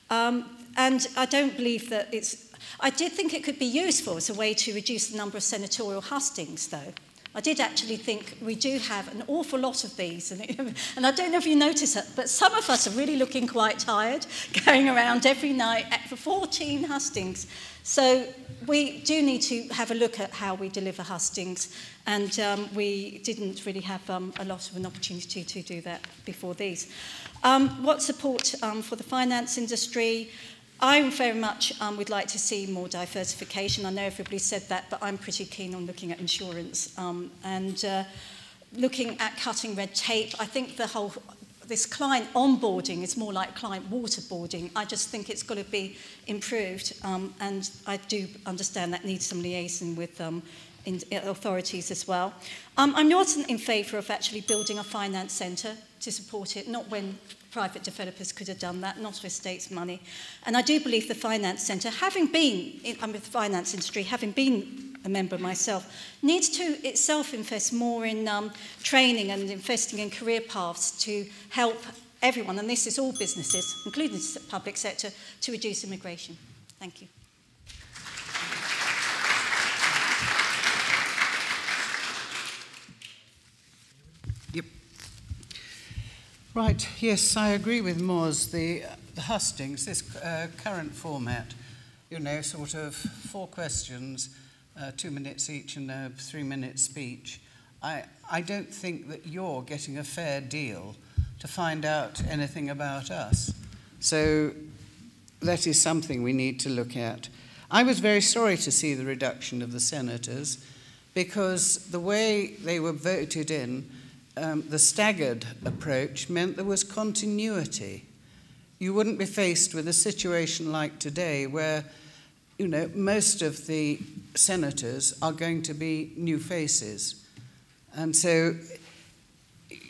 And I don't believe that it's... I did think it could be useful as a way to reduce the number of senatorial hustings, though. I did actually think we do have an awful lot of these, and I don't know if you notice it, but some of us are really looking quite tired, going around every night for 14 hustings. So we do need to have a look at how we deliver hustings, and we didn't really have a lot of an opportunity to do that before these. What support for the finance industry? I very much would like to see more diversification. I know everybody said that, but I'm pretty keen on looking at insurance and looking at cutting red tape. I think this client onboarding is more like client waterboarding. I just think it's got to be improved, and I do understand that needs some liaison with authorities as well. I'm not in favour of actually building a finance centre to support it, not when private developers could have done that, not with state's money. And I do believe the finance centre, having been with the finance industry, having been a member myself, needs to itself invest more in training and investing in career paths to help everyone, and this is all businesses, including the public sector, to reduce immigration. Thank you. Right, yes, I agree with Moz. The hustings, this current format, you know, sort of 4 questions, 2 minutes each and a 3-minute speech. I don't think that you're getting a fair deal to find out anything about us. So that is something we need to look at. I was very sorry to see the reduction of the senators, because the way they were voted in, the staggered approach meant there was continuity. You wouldn't be faced with a situation like today where, you know, most of the senators are going to be new faces. And so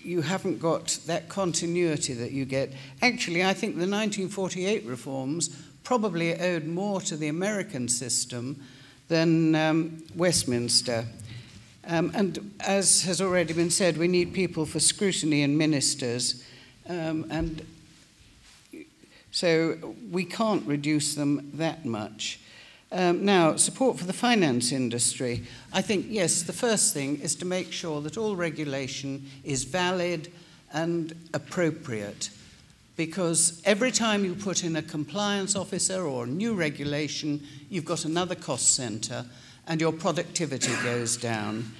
you haven't got that continuity that you get. Actually, I think the 1948 reforms probably owed more to the American system than Westminster. And as has already been said, we need people for scrutiny and ministers, and so we can't reduce them that much. Now, support for the finance industry. I think, yes, the first thing is to make sure that all regulation is valid and appropriate, because every time you put in a compliance officer or a new regulation, you've got another cost centre, and your productivity goes down.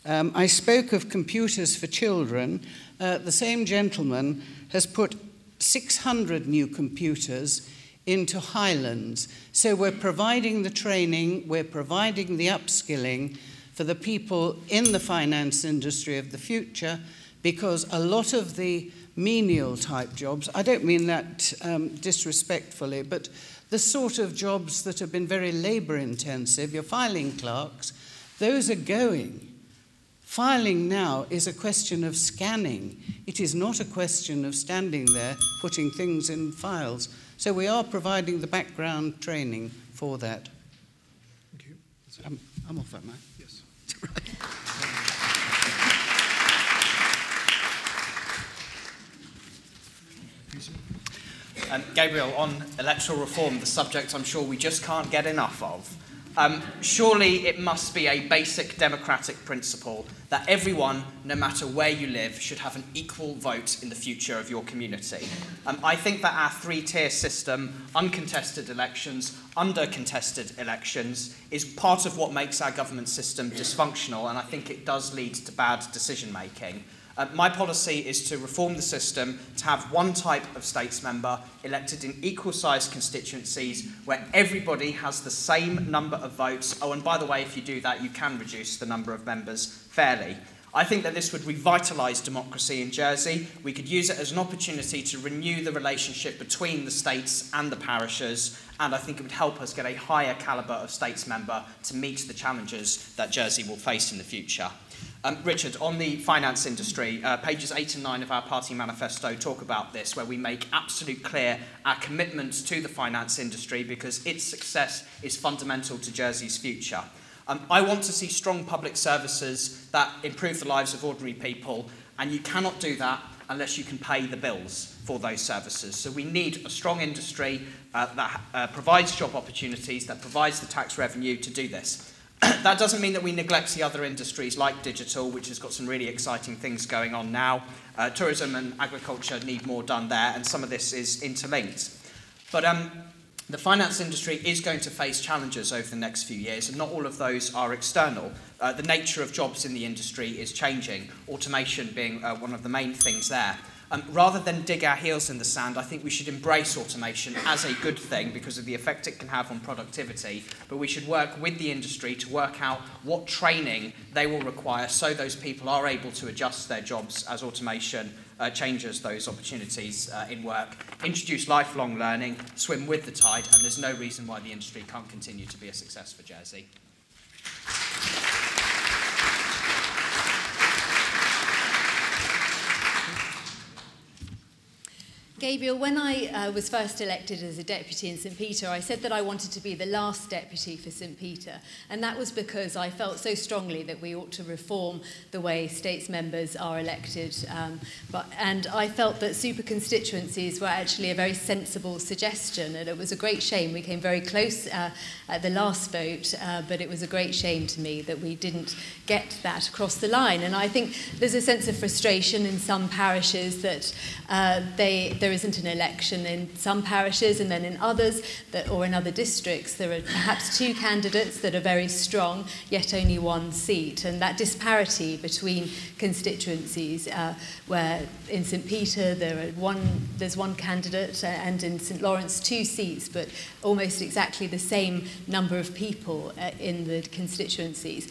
I spoke of computers for children. The same gentleman has put 600 new computers into Highlands. So we're providing the training, we're providing the upskilling for the people in the finance industry of the future, because a lot of the menial type jobs, I don't mean that disrespectfully, but the sort of jobs that have been very labour intensive, your filing clerks, those are going. Filing now is a question of scanning. It is not a question of standing there putting things in files. So we are providing the background training for that. Thank you. I'm off that, mate. Yes. Gabriel, on electoral reform, the subject I'm sure we just can't get enough of. Surely it must be a basic democratic principle that everyone, no matter where you live, should have an equal vote in the future of your community. I think that our 3-tier system, uncontested elections, under contested elections, is part of what makes our government system dysfunctional, and I think it does lead to bad decision making. My policy is to reform the system to have one type of states member elected in equal-sized constituencies where everybody has the same number of votes. Oh, and by the way, if you do that, you can reduce the number of members fairly. I think that this would revitalise democracy in Jersey. We could use it as an opportunity to renew the relationship between the states and the parishes, and I think it would help us get a higher calibre of states member to meet the challenges that Jersey will face in the future. Richard, on the finance industry, pages 8 and 9 of our party manifesto talk about this, where we make absolute clear our commitment to the finance industry because its success is fundamental to Jersey's future. I want to see strong public services that improve the lives of ordinary people, and you cannot do that unless you can pay the bills for those services. So we need a strong industry that provides job opportunities, that provides the tax revenue to do this. That doesn't mean that we neglect the other industries like digital, which has got some really exciting things going on now. Tourism and agriculture need more done there, and some of this is interlinked. But the finance industry is going to face challenges over the next few years, and not all of those are external. The nature of jobs in the industry is changing, automation being one of the main things there. Rather than dig our heels in the sand, I think we should embrace automation as a good thing because of the effect it can have on productivity, but we should work with the industry to work out what training they will require so those people are able to adjust their jobs as automation changes those opportunities in work. Introduce lifelong learning, swim with the tide, and there's no reason why the industry can't continue to be a success for Jersey. Gabriel, when I was first elected as a deputy in St Peter, I said that I wanted to be the last deputy for St Peter, and that was because I felt so strongly that we ought to reform the way states members are elected, and I felt that super constituencies were actually a very sensible suggestion, and it was a great shame. We came very close at the last vote, but it was a great shame to me that we didn't get that across the line, and I think there's a sense of frustration in some parishes that there isn't an election in some parishes, and then in others, or in other districts, there are perhaps two candidates that are very strong, yet only one seat. And that disparity between constituencies, where in St Peter there's one candidate, and in St Lawrence 2 seats, but almost exactly the same number of people in the constituencies.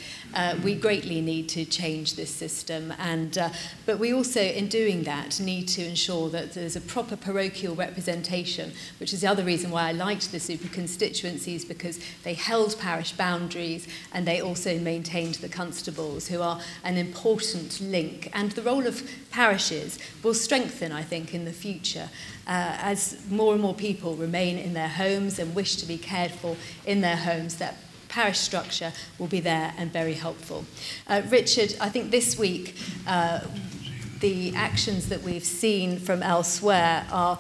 We greatly need to change this system, but we also, in doing that, need to ensure that there's a proper parochial representation, which is the other reason why I liked the super constituencies, because they held parish boundaries and they also maintained the constables, who are an important link. And the role of parishes will strengthen, I think, in the future as more and more people remain in their homes and wish to be cared for in their homes. That parish structure will be there and very helpful. Richard, I think this week the actions that we've seen from elsewhere are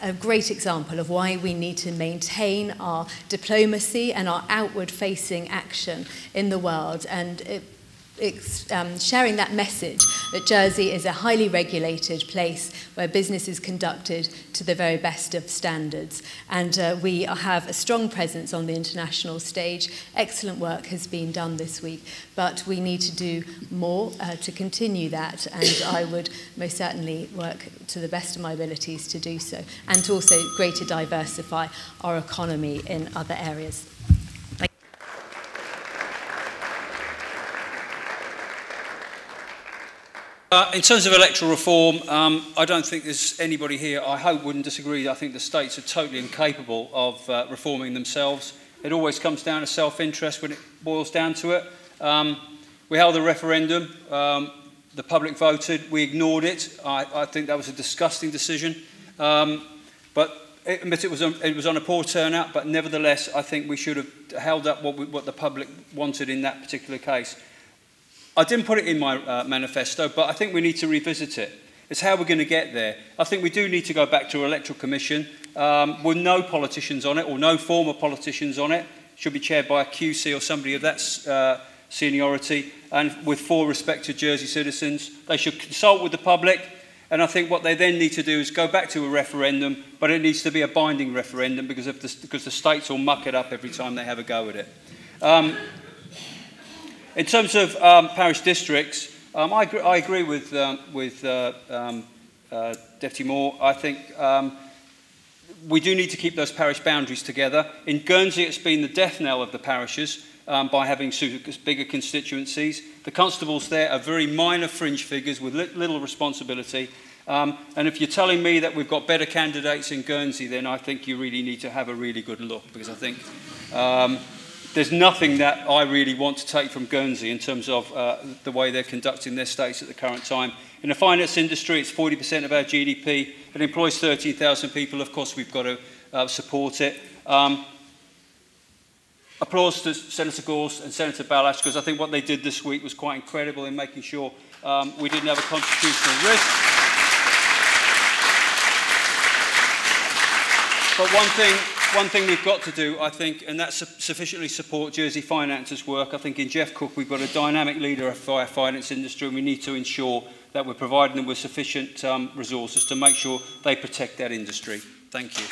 a great example of why we need to maintain our diplomacy and our outward-facing action in the world, and sharing that message that Jersey is a highly regulated place where business is conducted to the very best of standards. And we have a strong presence on the international stage. Excellent work has been done this week, but we need to do more to continue that, and I would most certainly work to the best of my abilities to do so, and to also greater diversify our economy in other areas. In terms of electoral reform, I don't think there's anybody here, I hope, wouldn't disagree. I think the states are totally incapable of reforming themselves. It always comes down to self-interest when it boils down to it. We held a referendum. The public voted. We ignored it. I think that was a disgusting decision. But it was on a poor turnout, but nevertheless, I think we should have held up what the public wanted in that particular case. I didn't put it in my manifesto, but I think we need to revisit it. It's how we're going to get there. I think we do need to go back to an electoral commission with no politicians on it, or no former politicians on it. It should be chaired by a QC or somebody of that seniority, and with 4 respected Jersey citizens. They should consult with the public, and I think what they then need to do is go back to a referendum, but it needs to be a binding referendum because the states will muck it up every time they have a go at it. In terms of parish districts, I agree with Deputy Moore. I think we do need to keep those parish boundaries together. In Guernsey, it's been the death knell of the parishes by having bigger constituencies. The constables there are very minor fringe figures with little responsibility. And if you're telling me that we've got better candidates in Guernsey, then I think you really need to have a really good look, because I think there's nothing that I really want to take from Guernsey in terms of the way they're conducting their states at the current time. In the finance industry, it's 40% of our GDP. It employs 13,000 people. Of course, we've got to support it. Applause to Senator Gorse and Senator Balash, because I think what they did this week was quite incredible in making sure we didn't have a constitutional risk. But one thing we've got to do, I think, and that's sufficiently support Jersey Finance's work. I think in Jeff Cook we've got a dynamic leader of our finance industry, and we need to ensure that we're providing them with sufficient resources to make sure they protect that industry. Thank you.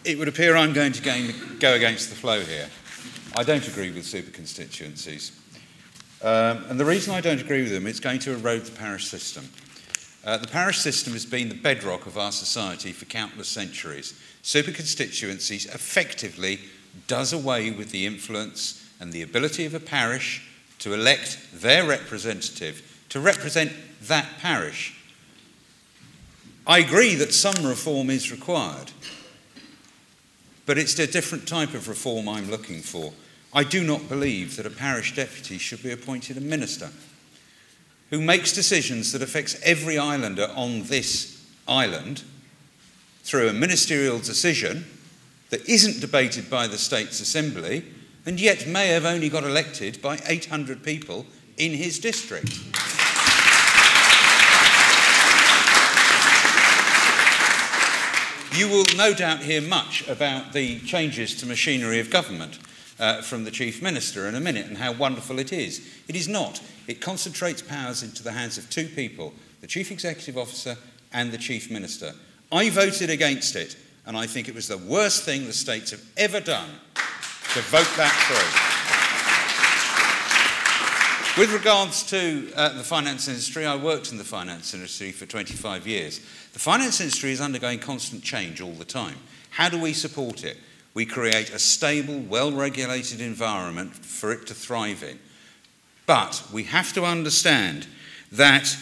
It would appear I'm going to go against the flow here. I don't agree with super constituencies. And the reason I don't agree with them, it's going to erode the parish system. The parish system has been the bedrock of our society for countless centuries. Super constituencies effectively does away with the influence and the ability of a parish to elect their representative to represent that parish. I agree that some reform is required, but it's a different type of reform I'm looking for. I do not believe that a parish deputy should be appointed a minister who makes decisions that affects every islander on this island through a ministerial decision that isn't debated by the State's Assembly and yet may have only got elected by 800 people in his district. You will no doubt hear much about the changes to machinery of government from the Chief Minister in a minute and how wonderful it is. It is not. It concentrates powers into the hands of two people, the Chief Executive Officer and the Chief Minister. I voted against it, and I think it was the worst thing the states have ever done to vote that through. With regards to the finance industry, I worked in the finance industry for 25 years. The finance industry is undergoing constant change all the time. How do we support it? We create a stable, well-regulated environment for it to thrive in. But we have to understand that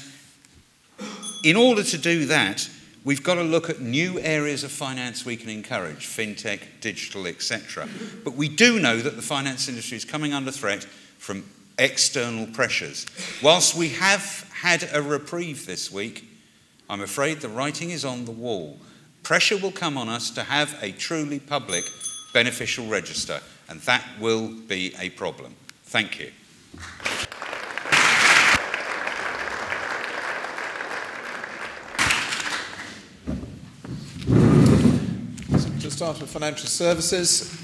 in order to do that, we've got to look at new areas of finance we can encourage, fintech, digital, etc. But we do know that the finance industry is coming under threat from external pressures. Whilst we have had a reprieve this week, I'm afraid the writing is on the wall. Pressure will come on us to have a truly public beneficial register, and that will be a problem. Thank you. To start with financial services,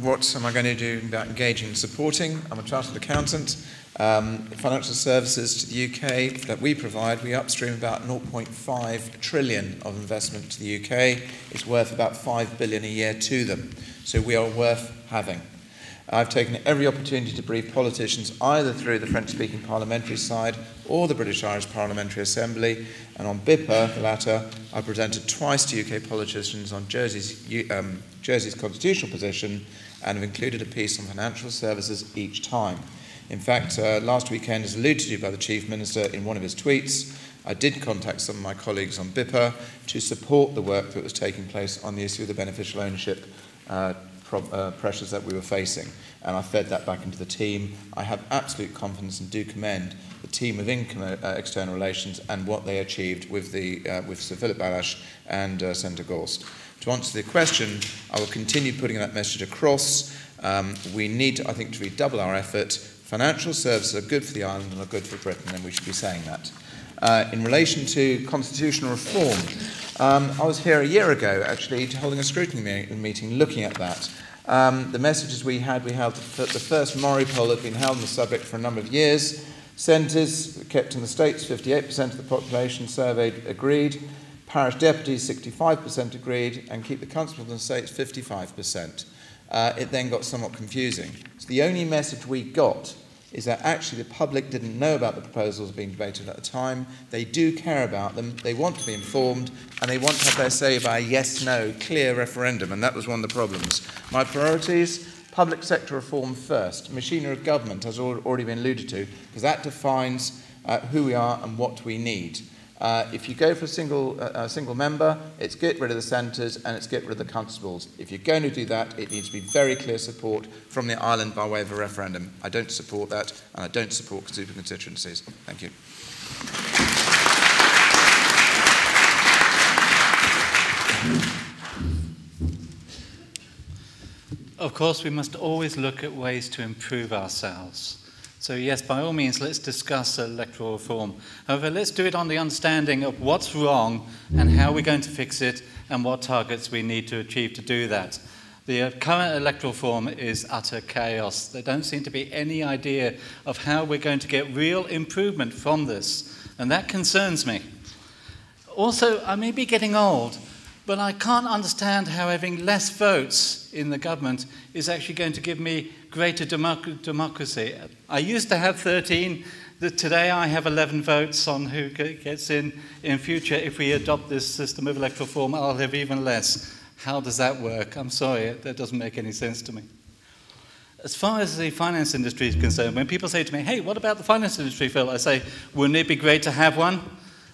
what am I going to do about engaging and supporting? I'm a chartered accountant. Financial services to the UK that we provide, we upstream about 0.5 trillion of investment to the UK. It's worth about 5 billion a year to them. So we are worth having. I've taken every opportunity to brief politicians either through the French-speaking parliamentary side or the British-Irish Parliamentary Assembly, and on BIPA, the latter, I presented twice to UK politicians on Jersey's constitutional position and have included a piece on financial services each time. In fact, last weekend, as alluded to by the Chief Minister in one of his tweets, I did contact some of my colleagues on BIPA to support the work that was taking place on the issue of the beneficial ownership pressures that we were facing, and I fed that back into the team. I have absolute confidence and do commend the team of external relations and what they achieved with Sir Philip Balash and Senator Gorst. To answer the question, I will continue putting that message across. We need to, I think, to redouble our effort. Financial services are good for the island and are good for Britain, and we should be saying that. In relation to constitutional reform, I was here a year ago, actually, holding a scrutiny meeting looking at that. The messages we held that the first Mori poll had been held on the subject for a number of years. Senators kept in the States, 58% of the population surveyed agreed. Parish deputies, 65% agreed. And keep the constables in the States, 55%. It then got somewhat confusing. So the only message we got is that actually the public didn't know about the proposals being debated at the time. They do care about them, they want to be informed, and they want to have their say by a yes-no, clear referendum, and that was one of the problems. My priorities, public sector reform first. Machinery of government has already been alluded to, because that defines who we are and what we need. If you go for a single member, it's get rid of the senators and it's get rid of the constables. If you're going to do that, it needs to be very clear support from the island by way of a referendum. I don't support that, and I don't support super constituencies. Thank you. Of course, we must always look at ways to improve ourselves. So yes, by all means, let's discuss electoral reform. However, let's do it on the understanding of what's wrong and how we're going to fix it and what targets we need to achieve to do that. The current electoral reform is utter chaos. There don't seem to be any idea of how we're going to get real improvement from this, and that concerns me. Also, I may be getting old, but I can't understand how having less votes in the government is actually going to give me greater democracy. I used to have 13. Today I have 11 votes on who gets in future. If we adopt this system of electoral reform, I'll have even less. How does that work? I'm sorry, that doesn't make any sense to me. As far as the finance industry is concerned, when people say to me, hey, what about the finance industry, Phil? I say, wouldn't it be great to have one?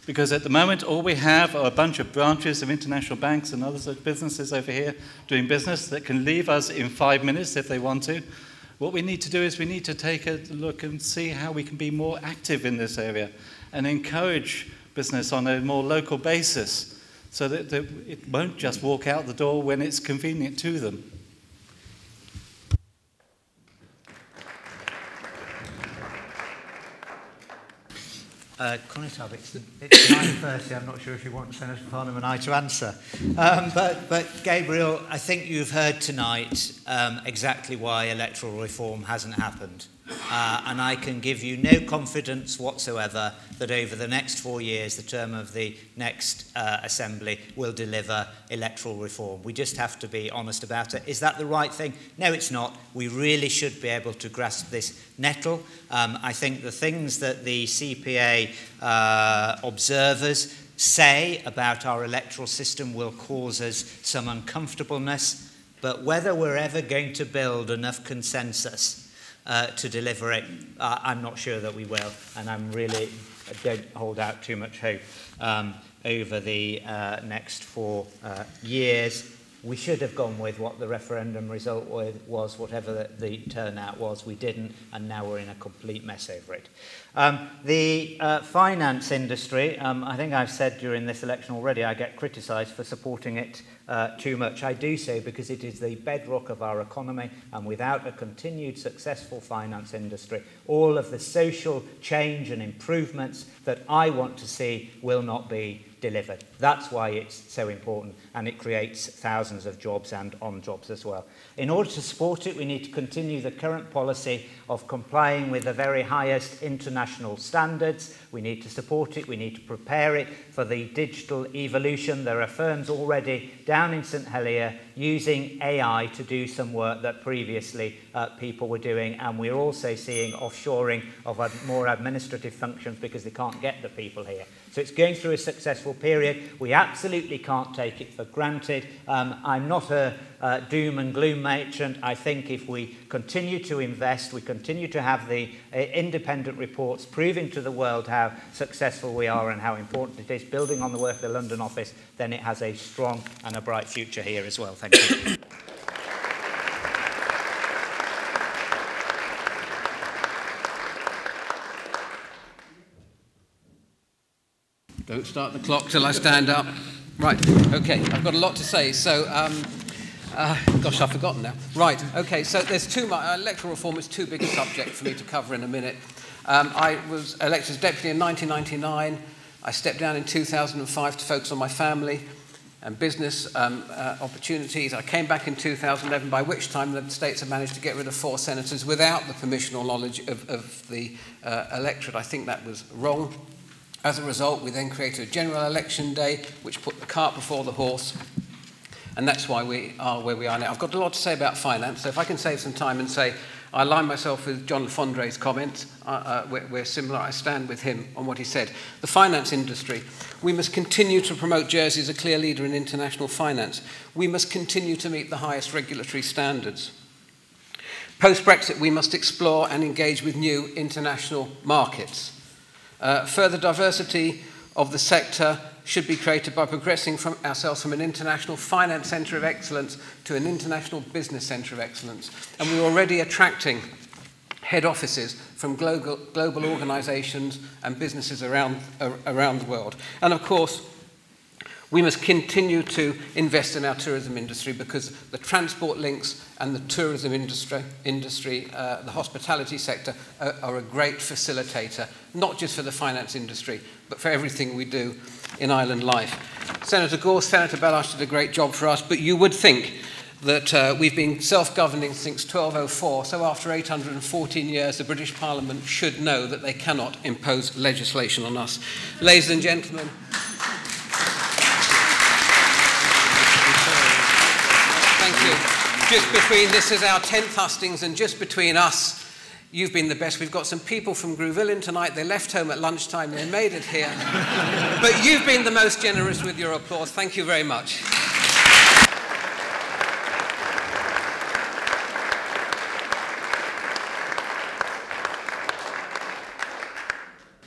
Because at the moment, all we have are a bunch of branches of international banks and other such businesses over here doing business that can leave us in 5 minutes if they want to. What we need to do is we need to take a look and see how we can be more active in this area and encourage business on a more local basis so that it won't just walk out the door when it's convenient to them. Conrad, it's 9:30. I'm not sure if you want Senator Farnham and I to answer. But Gabriel, I think you've heard tonight exactly why electoral reform hasn't happened. And I can give you no confidence whatsoever that over the next 4 years, the term of the next Assembly will deliver electoral reform. We just have to be honest about it. Is that the right thing? No, it's not. We really should be able to grasp this nettle. I think the things that the CPA observers say about our electoral system will cause us some uncomfortableness, but whether we're ever going to build enough consensus to deliver it, I'm not sure that we will, and I don't hold out too much hope over the next 4 years. We should have gone with what the referendum result was, whatever the turnout was. We didn't, and now we're in a complete mess over it. The finance industry, I think I've said during this election already, I get criticised for supporting it too much. I do so because it is the bedrock of our economy, and without a continued successful finance industry, all of the social change and improvements that I want to see will not be delivered. That's why it's so important, and it creates thousands of jobs and on jobs as well. In order to support it, we need to continue the current policy of complying with the very highest international standards. We need to support it. We need to prepare it for the digital evolution. There are firms already down in St Helier using AI to do some work that previously people were doing, and we're also seeing offshoring of more administrative functions because they can't get the people here. So it's going through a successful period. We absolutely can't take it for granted. I'm not a doom and gloom merchant. I think if we continue to invest, we continue to have the independent reports proving to the world how successful we are and how important it is, building on the work of the London office, then it has a strong and a bright future here as well. Thank you. Don't start the clock till I stand up. Right, okay, I've got a lot to say. So, gosh, I've forgotten now. Right, okay, so there's too much. Electoral reform is too big a subject for me to cover in a minute. I was elected as deputy in 1999. I stepped down in 2005 to focus on my family and business opportunities. I came back in 2011, by which time the States had managed to get rid of 4 senators without the permission or knowledge of the electorate. I think that was wrong. As a result, we then created a general election day, which put the cart before the horse, and that's why we are where we are now. I've got a lot to say about finance, so if I can save some time and say, I align myself with John Lafondre's comments. We're similar. I stand with him on what he said. The finance industry. We must continue to promote Jersey as a clear leader in international finance. We must continue to meet the highest regulatory standards. Post-Brexit, we must explore and engage with new international markets. Further diversity of the sector should be created by progressing ourselves from an international finance centre of excellence to an international business centre of excellence. And we're already attracting head offices from global organisations and businesses around the world. And of course, We must continue to invest in our tourism industry because the transport links and the tourism industry, the hospitality sector are a great facilitator, not just for the finance industry, but for everything we do in island life. Senator Gore, Senator Bellosh did a great job for us, but you would think that we've been self-governing since 1204, so after 814 years, the British Parliament should know that they cannot impose legislation on us. Ladies and gentlemen, thank you. Just between, this is our 10th hustings, and just between us, you've been the best. We've got some people from Grewillian tonight. They left home at lunchtime. They made it here. But you've been the most generous with your applause. Thank you very much.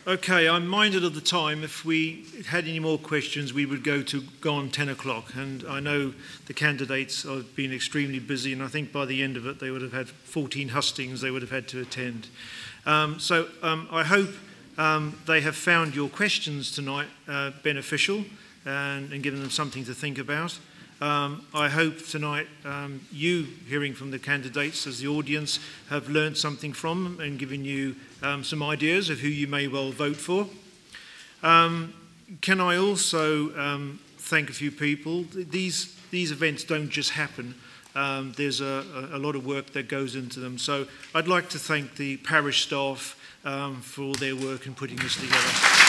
Okay, I'm minded of the time. If we had any more questions, we would go on 10 o'clock. And I know the candidates have been extremely busy, and I think by the end of it, they would have had 14 hustings they would have had to attend. I hope they have found your questions tonight beneficial and given them something to think about. I hope tonight you, hearing from the candidates as the audience, have learned something from them and given you some ideas of who you may well vote for. Can I also thank a few people? These events don't just happen. There's a lot of work that goes into them. So I'd like to thank the parish staff for all their work in putting this together.